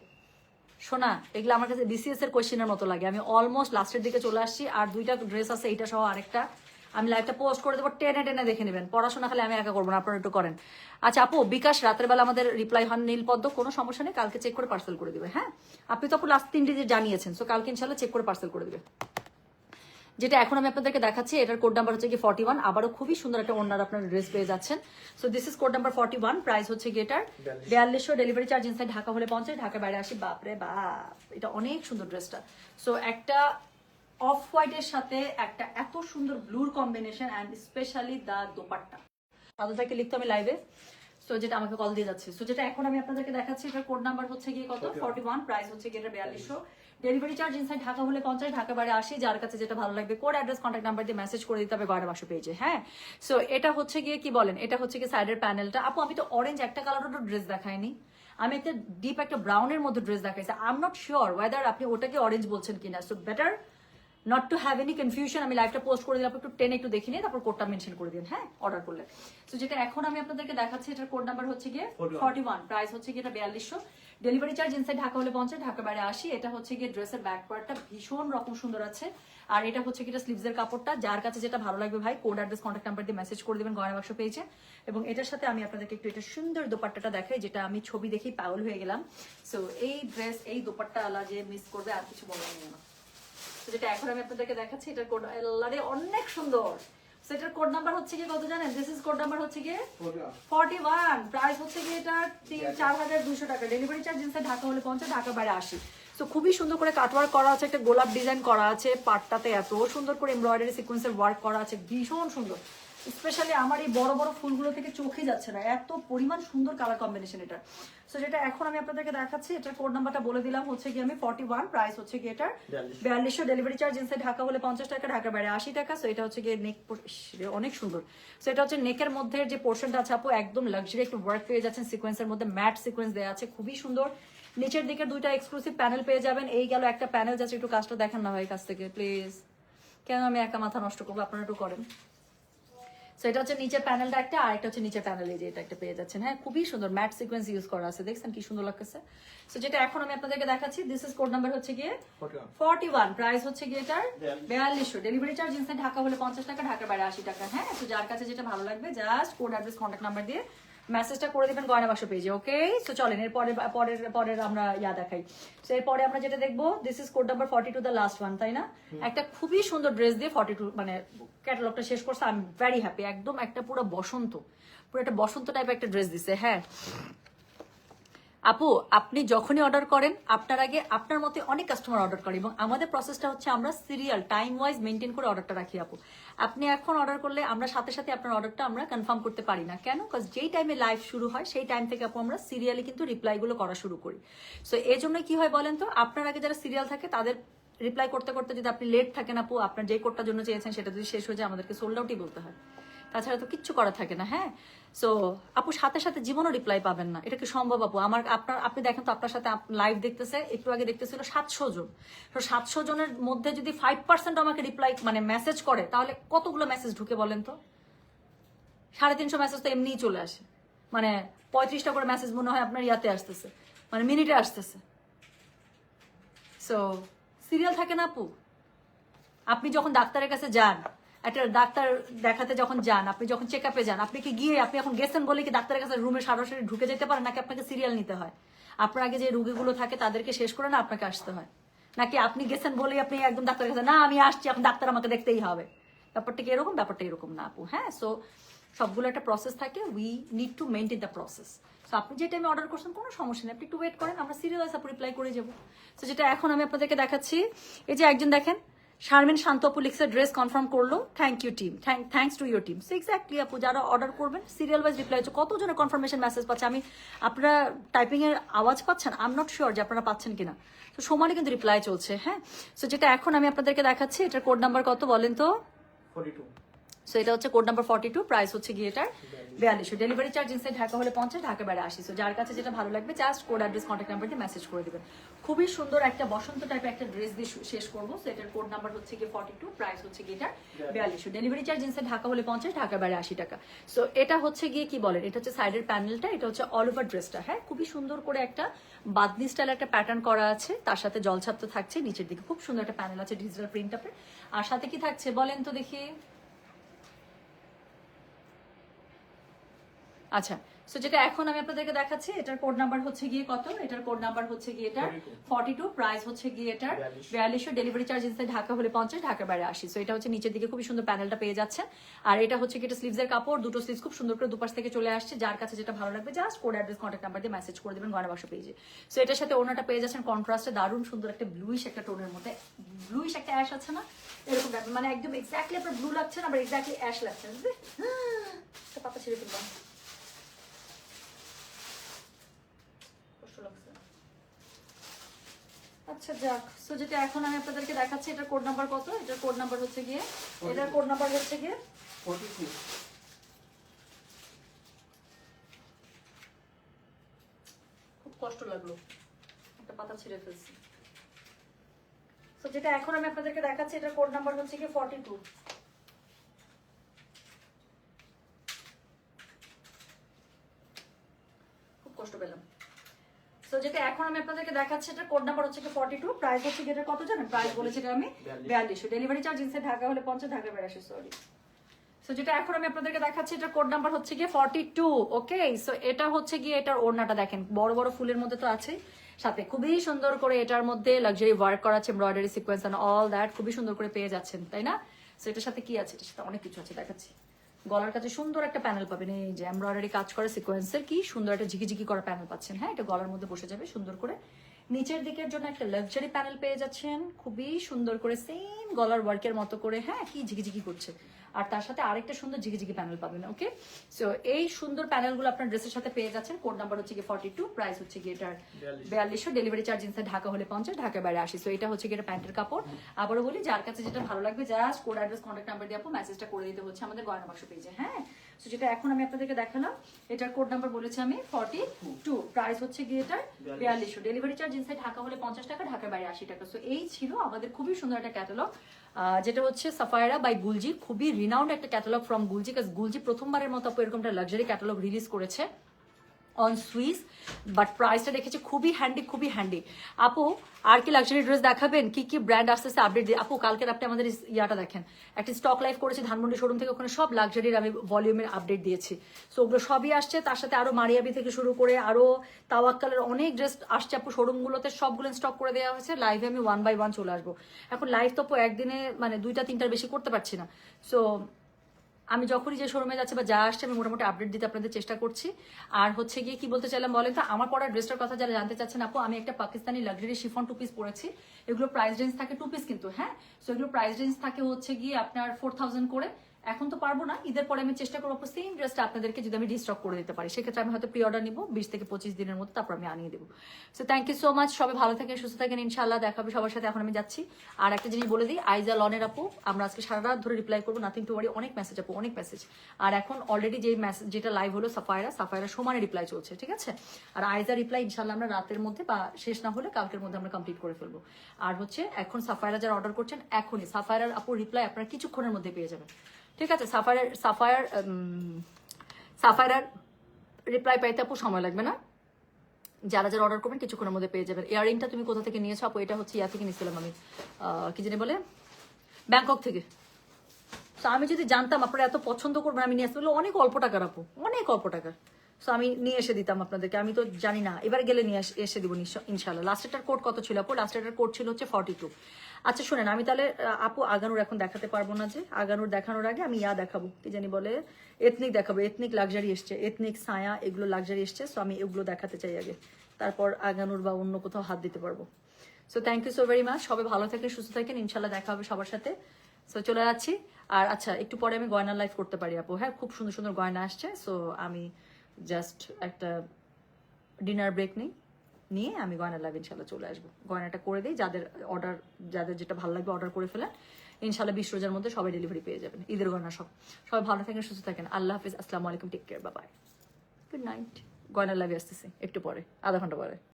শোনা, এগুলো আমার কাছে বিসিএস এর কোয়েশ্চেনের মতো লাগে। আমি অলমোস্ট লাস্টের দিকে চলে আসছি, আর দুইটা ড্রেস আছে, এইটা সহ আরেকটা। আমি লাইভটা পোস্ট করে দেবো, টেনে টেনে দেখে নেবেন। পড়াশোনা খালি আমি একা করবো না, আপনারা একটু করেন। আচ্ছা আপু, বিকাশ রাতের বেলা আমাদের রিপ্লাই হন নীলপদ্ম, কোনো সমস্যা নেই, কালকে চেক করে পার্সেল করে দিবে। হ্যাঁ, আপনি তো আপু লাস্ট 3 ডিজিট জানিয়েছেন, সো কালকে ইনশাল্লাহ চেক করে পার্সেল করে দিবে। যেটা এখন আমি আপনাদেরকে দেখাচ্ছি এটার কোড নাম্বার হচ্ছে কি 41। আবারও খুবই সুন্দর একটা ওনার আপনার ড্রেস পেয়ে যাচ্ছেন। So this is code number 41। Price হচ্ছে কি এটার 4200। ডেলিভারি চার্জ ইনসাইড ঢাকা হলে 50, ঢাকা বাইরে 80। বাপরে বাপ, এটা অনেক সুন্দর ড্রেসটা। সো একটা অফ হোয়াইটের সাথে একটা এত সুন্দর ব্লুর কম্বিনেশন, অ্যান্ড স্পেশালি দা দোপাট্টা। তাদেরকে লিখতে আমি লাইভে, সো যেটা আমাকে কল দিয়ে যাচ্ছে। সো যেটা এখন আমি আপনাদেরকে দেখাচ্ছি এটার কোড নাম্বার হচ্ছে গিয়ে কত 41। প্রাইস হচ্ছে গিয়ে 4200। ডেলিভারি চার্জ ইনসাইড ঢাকা হলে 50, ঢাকা বাইরে 80। যার কাছে যেটা ভালো লাগবে কোড অ্যাড্রেস কন্ট্যাক্ট নাম্বার দিয়ে মেসেজ করে দিতে হবে গয়না বাক্স পেজে। হ্যাঁ, সো এটা হচ্ছে গিয়ে কি বলেন, এটা হচ্ছে গিয়ে সাইডের প্যানেলটা। আপু আমি তো অরেঞ্জ একটা কালারেরও ড্রেস দেখাইনি, আমি একটা ডিপ একটা ব্রাউনের মধ্যে ড্রেস দেখাইছি। I am not sure weather আপনি ওটাকে অরেঞ্জ বলছেন কিনা। So better not to have any confusion, আমি লাইভটা পোস্ট করে দিলাম, একটু টেনে একটু দেখে নিয়ে তারপর কোডটা মেনশন করে দিন। হ্যাঁ, অর্ডার করলে। সো যেটা এখন আমি আপনাদেরকে দেখাচ্ছি এটার কোড নাম্বার হচ্ছে গিয়ে 41। প্রাইস হচ্ছে গিয়ে এটা 4200। ডেলিভারি চার্জ ইনসাইড ঢাকা হলে 50, ঢাকা বাইরে 80। এটা হচ্ছে গিয়ে ড্রেসের ব্যাক পার্টটা ভীষণ রকম সুন্দর আছে, আর এটা হচ্ছে গিয়ে স্লিভস এর কাপড়টা। যার কাছে যেটা ভালো লাগবে ভাই কোড অ্যাড্রেস কন্ট্যাক্ট নাম্বার দিয়ে মেসেজ করে দিবেন গয়না বাক্স পেয়েছে। এবং এটার সাথে আমি আপনাদেরকে একটু এটা সুন্দর দোপাট্টাটা দেখাই, যেটা আমি ছবি দেখেই পাগল হয়ে গেলাম। সো এই ড্রেস, এই দোপাট্টা আলা যে মিস করবে আর কিছু বলার নেই না। যেটা এখন আমি আপনাদেরকে দেখাচ্ছি এটার কোড আল্লাহরে অনেক সুন্দর। সেটার কোড নাম্বার হচ্ছে কি কত জানেন? দিস ইজ কোড নাম্বার হচ্ছে কি 41। প্রাইস হচ্ছে কি এটা 4200 টাকা। ডেলিভারি চার্জ ইনসাইড ঢাকা হলে 50, ঢাকা বাইরে 80। সো খুবই সুন্দর করে কাটওয়ার্ক করা আছে, একটা গোলাপ ডিজাইন করা আছে পাটটাতে, এত সুন্দর করে এমব্রয়ডারি সিকোয়েন্সের ওয়ার্ক করা আছে, ভীষণ সুন্দর। স্পেশালি আমার এই বড় বড় ফুলগুলো থেকে চোখে যাচ্ছে না, এত পরিমাণ সুন্দর কালার কম্বিনেশন এটা। সো যেটা এখন আমি আপনাদেরকে দেখাচ্ছি এটার কোড নাম্বারটা বলে দিলাম হচ্ছে কি আমি 41। প্রাইস হচ্ছে কি এটার 4200। ডেলিভারি চার্জ ইনসাইড ঢাকা হলে 50 টাকা, ঢাকা বাইরে 80 টাকা। সো এটা হচ্ছে গিয়ে নেক, অনেক সুন্দর। সো এটা হচ্ছে নেকের মধ্যে যে পোর্শনটা আছে আপু একদম লাক্সারি একটু ওয়ার্ক পেয়ে যাচ্ছেন, সিকোয়েন্সের মধ্যে ম্যাট সিকোয়েন্স দেওয়া আছে, খুবই সুন্দর। নিচের দিকে দুইটা এক্সক্লুসিভ প্যানেল পেয়ে যাবেন। এই গেল একটা প্যানেল, যাচ্ছে একটু কাজটা দেখান না ভাই কাছ থেকে প্লিজ, কেন আমি একা মাথা নষ্ট করবো, আপনারা একটু করেন। সো এটা হচ্ছে নিচের প্যানেলটা একটা, আর একটা হচ্ছে নিচের প্যানেলে যে এটা একটা পেয়ে যাচ্ছেন। হ্যাঁ, খুবই সুন্দর ম্যাট সিকোয়েন্স ইউজ করা আছে, দেখছেন কি সুন্দর লাগছে। সো যেটা এখন আমি আপনাদেরকে দেখাচ্ছি দিস ইজ কোড নাম্বার হচ্ছে গিয়ে 41। প্রাইস হচ্ছে গিয়ে এটার 4200। ডেলিভারি চার্জ ইনসাইড ঢাকা হলে 50 টাকা, ঢাকার বাইরে 80 টাকা। হ্যাঁ, তো যার কাছে যেটা ভালো লাগবে just code address contact number দিয়ে মেসেজটা করে দিবেন গয়না বাক্স পেজে। ওকে, সো চলেন এর পরের আমরা দেখাই। সো এরপরে আমরা যেটা দেখবো this is code number 42, the last one, তাই না? একটা খুবই সুন্দর ড্রেস দিয়ে 42 মানে ক্যাটালগটা শেষ করছে। I am very happy. একদম একটা পুরো বসন্ত, পুরো একটা বসন্ত টাইপের একটা ড্রেস দিছে। হ্যাঁ আপু, আপনি যখনই অর্ডার করেন আপনার আগে আপনার মতে অনেক কাস্টমার অর্ডার করে, এবং আমাদের প্রসেসটা হচ্ছে আমরা সিরিয়াল টাইম ওয়াইজ মেনটেন করে অর্ডারটা রাখি। আপু আপনি এখন অর্ডার করলে আমরা সাথে সাথে আপনার অর্ডারটা আমরা কনফার্ম করতে পারি না, কেন? বিকজ যেই টাইমে লাইভ শুরু হয় সেই টাইম থেকে আপু আমরা সিরিয়ালি কিন্তু রিপ্লাইগুলো করা শুরু করি। সো এই জন্য কি হয় বলেন তো, আপনার আগে যারা সিরিয়াল থাকে তাদের রিপ্লাই করতে করতে যদি আপনি লেট থাকেন আপু, আপনার যে কোডটার জন্য চেয়েছেন সেটা যদি শেষ হয়ে যায় আমাদেরকে সোল্ড আউটই বলতে হয়, তাছাড়া তো কিচ্ছু করা থাকে না। হ্যাঁ, সো আপু সাথে সাথে জীবনও রিপ্লাই পাবেন না, এটা কি সম্ভব আপু? আপনি দেখেন তো আপনার সাথে লাইভ দেখতেছে, একটু আগে দেখতেছিল 700 জন। তো 700 জনের মধ্যে যদি 5% আমাকে রিপ্লাই মানে মেসেজ করে, তাহলে কতগুলো মেসেজ ঢুকে বলেন তো? 350 মেসেজ তো এমনিই চলে আসে, মানে 35টা করে মেসেজ মনে হয় আপনার ইয়াতে আসতেছে, মানে মিনিটে আসতেছে। সো সিরিয়াল থাকে না আপু। আপনি যখন ডাক্তারের কাছে যান, একটা ডাক্তার দেখাতে যখন যান, আপনি যখন চেক আপে যান, আপনি কি গিয়ে আপনি এখন গেছেন বলে কি ডাক্তারের কাছে রুমে সরাসরি ঢুকে যেতে পারেন, নাকি আপনাকে সিরিয়াল নিতে হয়? আপনার আগে যে রুগীগুলো থাকে তাদেরকে শেষ করে না আপনাকে আসতে হয়, নাকি আপনি গেছেন বলেই আপনি একদম ডাক্তারের কাছে না আমি আসছি এখন ডাক্তার আমাকে দেখতেই হবে? ব্যাপারটা কি এরকম? ব্যাপারটা এরকম না আপু। হ্যাঁ, সো সবগুলো একটা প্রসেস থাকে, we need to maintain the process. তো আপনি যে টাইমে অর্ডার করছেন কোনো সমস্যা নেই, আপনি একটু ওয়েট করেন, আমরা সিরিয়াল আপু রিপ্লাই করে যাবো। তো যেটা এখন আমি আপনাদেরকে দেখাচ্ছি, এই যে একজন দেখেন শারমিন শান্ত আপু লিখছে ড্রেস কনফার্ম করলো, thank you team, thanks to your team. So exactly আপু, যারা অর্ডার করবেন সিরিয়াল ওয়াইজ রিপ্লাই হচ্ছে। কতজনের কনফার্মেশন মেসেজ পাচ্ছে আমি, আপনারা টাইপিং এর আওয়াজ পাচ্ছেন? আই এম নট শিওর যে আপনারা পাচ্ছেন কিনা। তো সমানে কিন্তু রিপ্লাই চলছে। হ্যাঁ, সো যেটা এখন আমি আপনাদেরকে দেখাচ্ছি, এটার কোড নাম্বার কত বলেন তো? 42। সো এটা হচ্ছে কোড নাম্বার 42, প্রাইস হচ্ছে গিয়ে এটার 4200। ডেলিভারি চার্জ ইনসাইড ঢাকা হলে 50, ঢাকা বাইরে 80। সো যার কাছে যেটা ভালো লাগবে just code address contact number দিয়ে মেসেজ করে দিবেন। খুবই সুন্দর একটা বসন্ত টাইপের একটা ড্রেস দিয়ে শেষ করবো। সো এটার কোড নাম্বার হচ্ছে গিয়ে 42, প্রাইস হচ্ছে গিয়ে এটার 4200। ডেলিভারি চার্জ ইনসাইড ঢাকা হলে 50, ঢাকা বাইরে 80 টাকা। সো এটা হচ্ছে গিয়ে কি বলেন, এটা হচ্ছে সাইডের প্যানেলটা, এটা হচ্ছে অল ওভার ড্রেসটা। হ্যাঁ, খুবই সুন্দর করে একটা বাদনি স্টাইল একটা প্যাটার্ন করা আছে, তার সাথে জলছাপ তো থাকছে, নিচের দিকে খুব সুন্দর একটা প্যানেল আছে ডিজিটাল প্রিন্ট আপে। আর সাথে কি থাকছে বলেন তো দেখি? আচ্ছা, সো যেটা এখন আমি আপনাদেরকে দেখাচ্ছি, এটার কোড নাম্বার হচ্ছে গিয়ে কত? এটার কোড নাম্বার হচ্ছে গিয়ে এটার 42, প্রাইস হচ্ছে গিয়ে এটার 4200। ডেলিভারি চার্জ ইনসাইড ঢাকা হলে 50, ঢাকা বাইরে 80। সো এটা হচ্ছে নিচের দিকে খুবই সুন্দর প্যানেলটা পেয়ে যাচ্ছেন। আর এটা হচ্ছে কি, এটা স্লিভসের কাপড়, দুটো স্লিভস খুব সুন্দর করে দুপাশ থেকে চলে আসছে। যার কাছে যেটা ভালো লাগবে just code address contact number দিয়ে মেসেজ করে দেবেন গয়না বাক্স পেজে। সো এটার সাথে ওনাটা পেয়ে যাচ্ছেন কন্ট্রাস্টে দারুণ সুন্দর একটা ব্লুইশ একটা টোনের মধ্যে, ব্লুইশ একটা অ্যাশ আছে না এরকম ব্যাপার, মানে একদম এক্স্যাক্টলি আপনার ব্লু লাগছে না, আবার এক্স্যাক্টলি অ্যাশ লাগছে। পাতা ছেড়ে ফেললাম, আচ্ছা যাক। সো যেটা এখন আমি আপনাদেরকে দেখাচ্ছি, এটার কোড নাম্বার কত? এটার কোড নাম্বার হচ্ছে গিয়ে 42। খুব কষ্ট লাগলো, একটা পাতা ছিঁড়ে ফেলছি। সো যেটা এখন আমি আপনাদেরকে দেখাচ্ছি, এটার কোড নাম্বার হচ্ছে গিয়ে 42। খুব কষ্ট পেলাম। সো যেটা এখন আমি আপনাদেরকে দেখাচ্ছি, এটা কোড নাম্বার হচ্ছে 42, প্রাইস হচ্ছে এটা কত জানেন? প্রাইস বলেছে আমি 4200। ডেলিভারি চার্জ ইনসাইড ঢাকা হলে 50, ঢাকা বাইরে 80। সরি। সো যেটা এখন আমি আপনাদেরকে দেখাচ্ছি, এটা কোড নাম্বার হচ্ছে গিয়ে 42। ওকে, সো এটা হচ্ছে গিয়ে এটার ওড়নাটা দেখেন, বড় বড় ফুলের মধ্যে তো আছে, সাথে খুবই সুন্দর করে এটার মধ্যে লাক্সারি ওয়ার্ক করা আছে, embroidery sequence and all that, খুবই সুন্দর করে পেয়ে যাচ্ছেন, তাই না? সো এটার সাথে কি আছে? এটার সাথে অনেক কিছু আছে, দেখাচ্ছি। গলার কাছে সুন্দর একটা প্যানেল পাবেন, এই যে এমব্রয়ডারি কাজ করা সিকোয়েন্সের কি সুন্দর একটা ঝিকিঝিকি করা প্যানেল পাচ্ছেন। হ্যাঁ, এটা গলার মধ্যে বসে যাবে সুন্দর করে। নিচের দিকের জন্য একটা লাক্সারি প্যানেল পেয়ে যাচ্ছেন, খুবই সুন্দর করে সেম গলার ওয়ার্কের মতো করে। হ্যাঁ, কি ঝিকিঝিকি করছে। আর তার সাথে আরেকটা সুন্দর ঝিকিঝিকি প্যানেল পাবেন। ওকে, সো এই সুন্দর প্যানেলগুলো আপনার ড্রেসের সাথে পেয়ে যাচ্ছেন। কোড নাম্বার হচ্ছে গিয়ে 42, প্রাইস হচ্ছে গিয়ে এটার 4200। ডেলিভারি চার্জ ইনসাইড ঢাকা হলে 50, ঢাকা বাইরে 80। সো এটা হচ্ছে গিয়ে এটা প্যান্টের কাপড়। আবারও বলি, যার কাছে যেটা ভালো লাগবে just code address contact number দিয়ে আপু মেসেজটা করে দিতে হচ্ছে আমাদের গয়না বাক্স পেজে। হ্যাঁ, সো যেটা এখন আমি আপনাদেরকে দেখালাম, এটার কোড নাম্বার বলেছি আমি 42, প্রাইস হচ্ছে গিয়ে এটার 4200। ডেলিভারি চার্জ ইনসাইড ঢাকা হলে 50 টাকা, ঢাকা বাইরে 80 টাকা। সো এই ছিল আমাদের খুবই সুন্দর একটা ক্যাটালগ, যেটা হচ্ছে সাফায়রা বাই গুলজি, খুবই রিনাউন্ড একটা ক্যাটালগ ফ্রম গুলজি। কাজ গুলজি প্রথমবারের মতো আপু এরকম একটা লাক্সারি ক্যাটালগ রিলিজ করেছে অন সুইস, বাট প্রাইসটা দেখেছি খুবই হ্যান্ডি, খুবই হ্যান্ডি। আপু আর কি লাক্সারি ড্রেস দেখাবেন? কি কি ব্র্যান্ড আসতে আপডেট দিয়ে আপু? কালকের আপনি আমাদের ইয়াটা দেখেন, একটা স্টক লাইভ করেছি ধানমন্ডি শোরুম থেকে, ওখানে সব লাক্সারির আমি ভলিউমের আপডেট দিয়েছি। সো ওগুলো সবই আসছে, তার সাথে আরো মারিয়াবি থেকে শুরু করে আরো তাওয়াক্কালের অনেক ড্রেস আসছে আপু শোরুমগুলোতে, সবগুলো স্টক করে দেওয়া হয়েছে। লাইভে আমি 1 বাই 1 চলে আসবো। এখন লাইভ তো আপু একদিনে মানে 2টা-3টার বেশি করতে পারছি না। সো আমি যখনই যে শোরুমে যাচ্ছি বা যা আসছে আমি মোটামুটি আপডেট দিতে আপনাদের চেষ্টা করছি। আর হচ্ছে গিয়ে কি বলতে চাইলাম বলেন তো, আমার পড়ার ড্রেসটার কথা যারা জানতে চাচ্ছেন আপু, আমি একটা পাকিস্তানি লাক্সারি শিফন 2 পিস পরেছি। এগুলো প্রাইস রেঞ্জ থাকে 2 পিস কিন্তু, হ্যাঁ, সো এগুলো প্রাইস রেঞ্জ থাকে হচ্ছে গিয়ে আপনার 4000 করে। এখন তো পারবো না, ঈদের পরে আমি চেষ্টা করবো সেম ড্রেসটা আপনাদেরকে যদি আমি ডিস্টক করে দিতে পারি, সেক্ষেত্রে আমি হয়তো প্রি অর্ডার নিবো 20 থেকে 25 দিনের মধ্যে, তারপর আমি আনিয়ে দেবো। So thank you so much, সবাই ভালো থাকেন, সুস্থ থাকেন, ইনশাল্লাহ দেখা হবে সবার সাথে। এখন আমি যাচ্ছি। আর একটা জিনিস বলে দিই, আইজা লনের আপু আমরা আজকে সারা রাত ধরে রিপ্লাই করবো, নাথিং টু ওয়ারি, অনেক মেসেজ আপু, অনেক মেসেজ। আর এখন অলরেডি যে মেসেজ যেটা লাইভ হলো সাফায়রা সমানে রিপ্লাই চলছে, ঠিক আছে? আর আইজা রিপ্লাই ইনশাল্লাহ আমরা রাতের মধ্যে বা শেষ না হলে কালকের মধ্যে আমরা কমপ্লিট করে ফেলবো। আর হচ্ছে এখন সাফায়রা যারা অর্ডার করছেন, এখনই সাফায়রার আপুর রিপ্লাই আপনারা কিছুক্ষণের মধ্যে পেয়ে যাবেন, ঠিক আছে? সাফায়ার রিপ্লাই পাইতে আপু সময় লাগবে না, যারা যারা অর্ডার করবেন কিছুক্ষণের মধ্যে পেয়ে যাবেন। ইয়াররিংটা তুমি কোথা থেকে নিয়েছো আপু? এটা হচ্ছে ইয়া থেকে নিয়েছিলাম আমি, কি জানি বলে, ব্যাংকক থেকে। তো আমি যদি জানতাম আপনারা এত পছন্দ করবেন, আমি নিয়ে আসতে বললে অনেক অল্প টাকার আপু, অনেক অল্প টাকার। সো আমি নিয়ে এসে দিতাম আপনাদেরকে, আমি তো জানি না, এবার গেলে নিয়ে এসে দিব ইনশাল্লাহ। লাস্টেরটার কোড কত ছিল আপু? লাস্টেরটার কোড ছিল হচ্ছে 42। আচ্ছা শুনেন, আমি তাহলে আপু আগানুর এখন দেখাতে পারবো না, যে আগানুর দেখানোর আগে আমি দেখাবো, কি জানি বলে, এথনিক দেখাবো। এথনিক লাক্সারি এসছে, এথনিক ছায়া, এগুলো লাক্সারি এসছে। সো আমি এগুলো দেখাতে চাই আগে, তারপর আগানুর বা অন্য কোথাও হাত দিতে পারবো। So thank you so very much, সবাই ভালো থাকেন, সুস্থ থাকেন, ইনশাল্লাহ দেখা হবে সবার সাথে। সো চলে যাচ্ছি। আর আচ্ছা, একটু পরে আমি গয়না লাইভ করতে পারি আপু, হ্যাঁ খুব সুন্দর সুন্দর গয়না আসছে। সো আমি জাস্ট একটা ডিনার ব্রেক নিয়ে আমি গয়না লাইভ ইনশাল্লাহ চলে আসবো। গয়নাটা করে দিই, যাদের যেটা ভালো লাগবে অর্ডার করে ফেলেন, ইনশাল্লাহ 20 রোজার মধ্যে সবাই ডেলিভারি পেয়ে যাবেন, ঈদের গয়না সব। সবাই ভালো থাকেন, সুস্থ থাকেন, আল্লাহ হাফিজ, আসসালামু আলাইকুম, take care, bye bye, good night. গয়না লাইভে আসতেছি একটু পরে, আধা ঘন্টা পরে।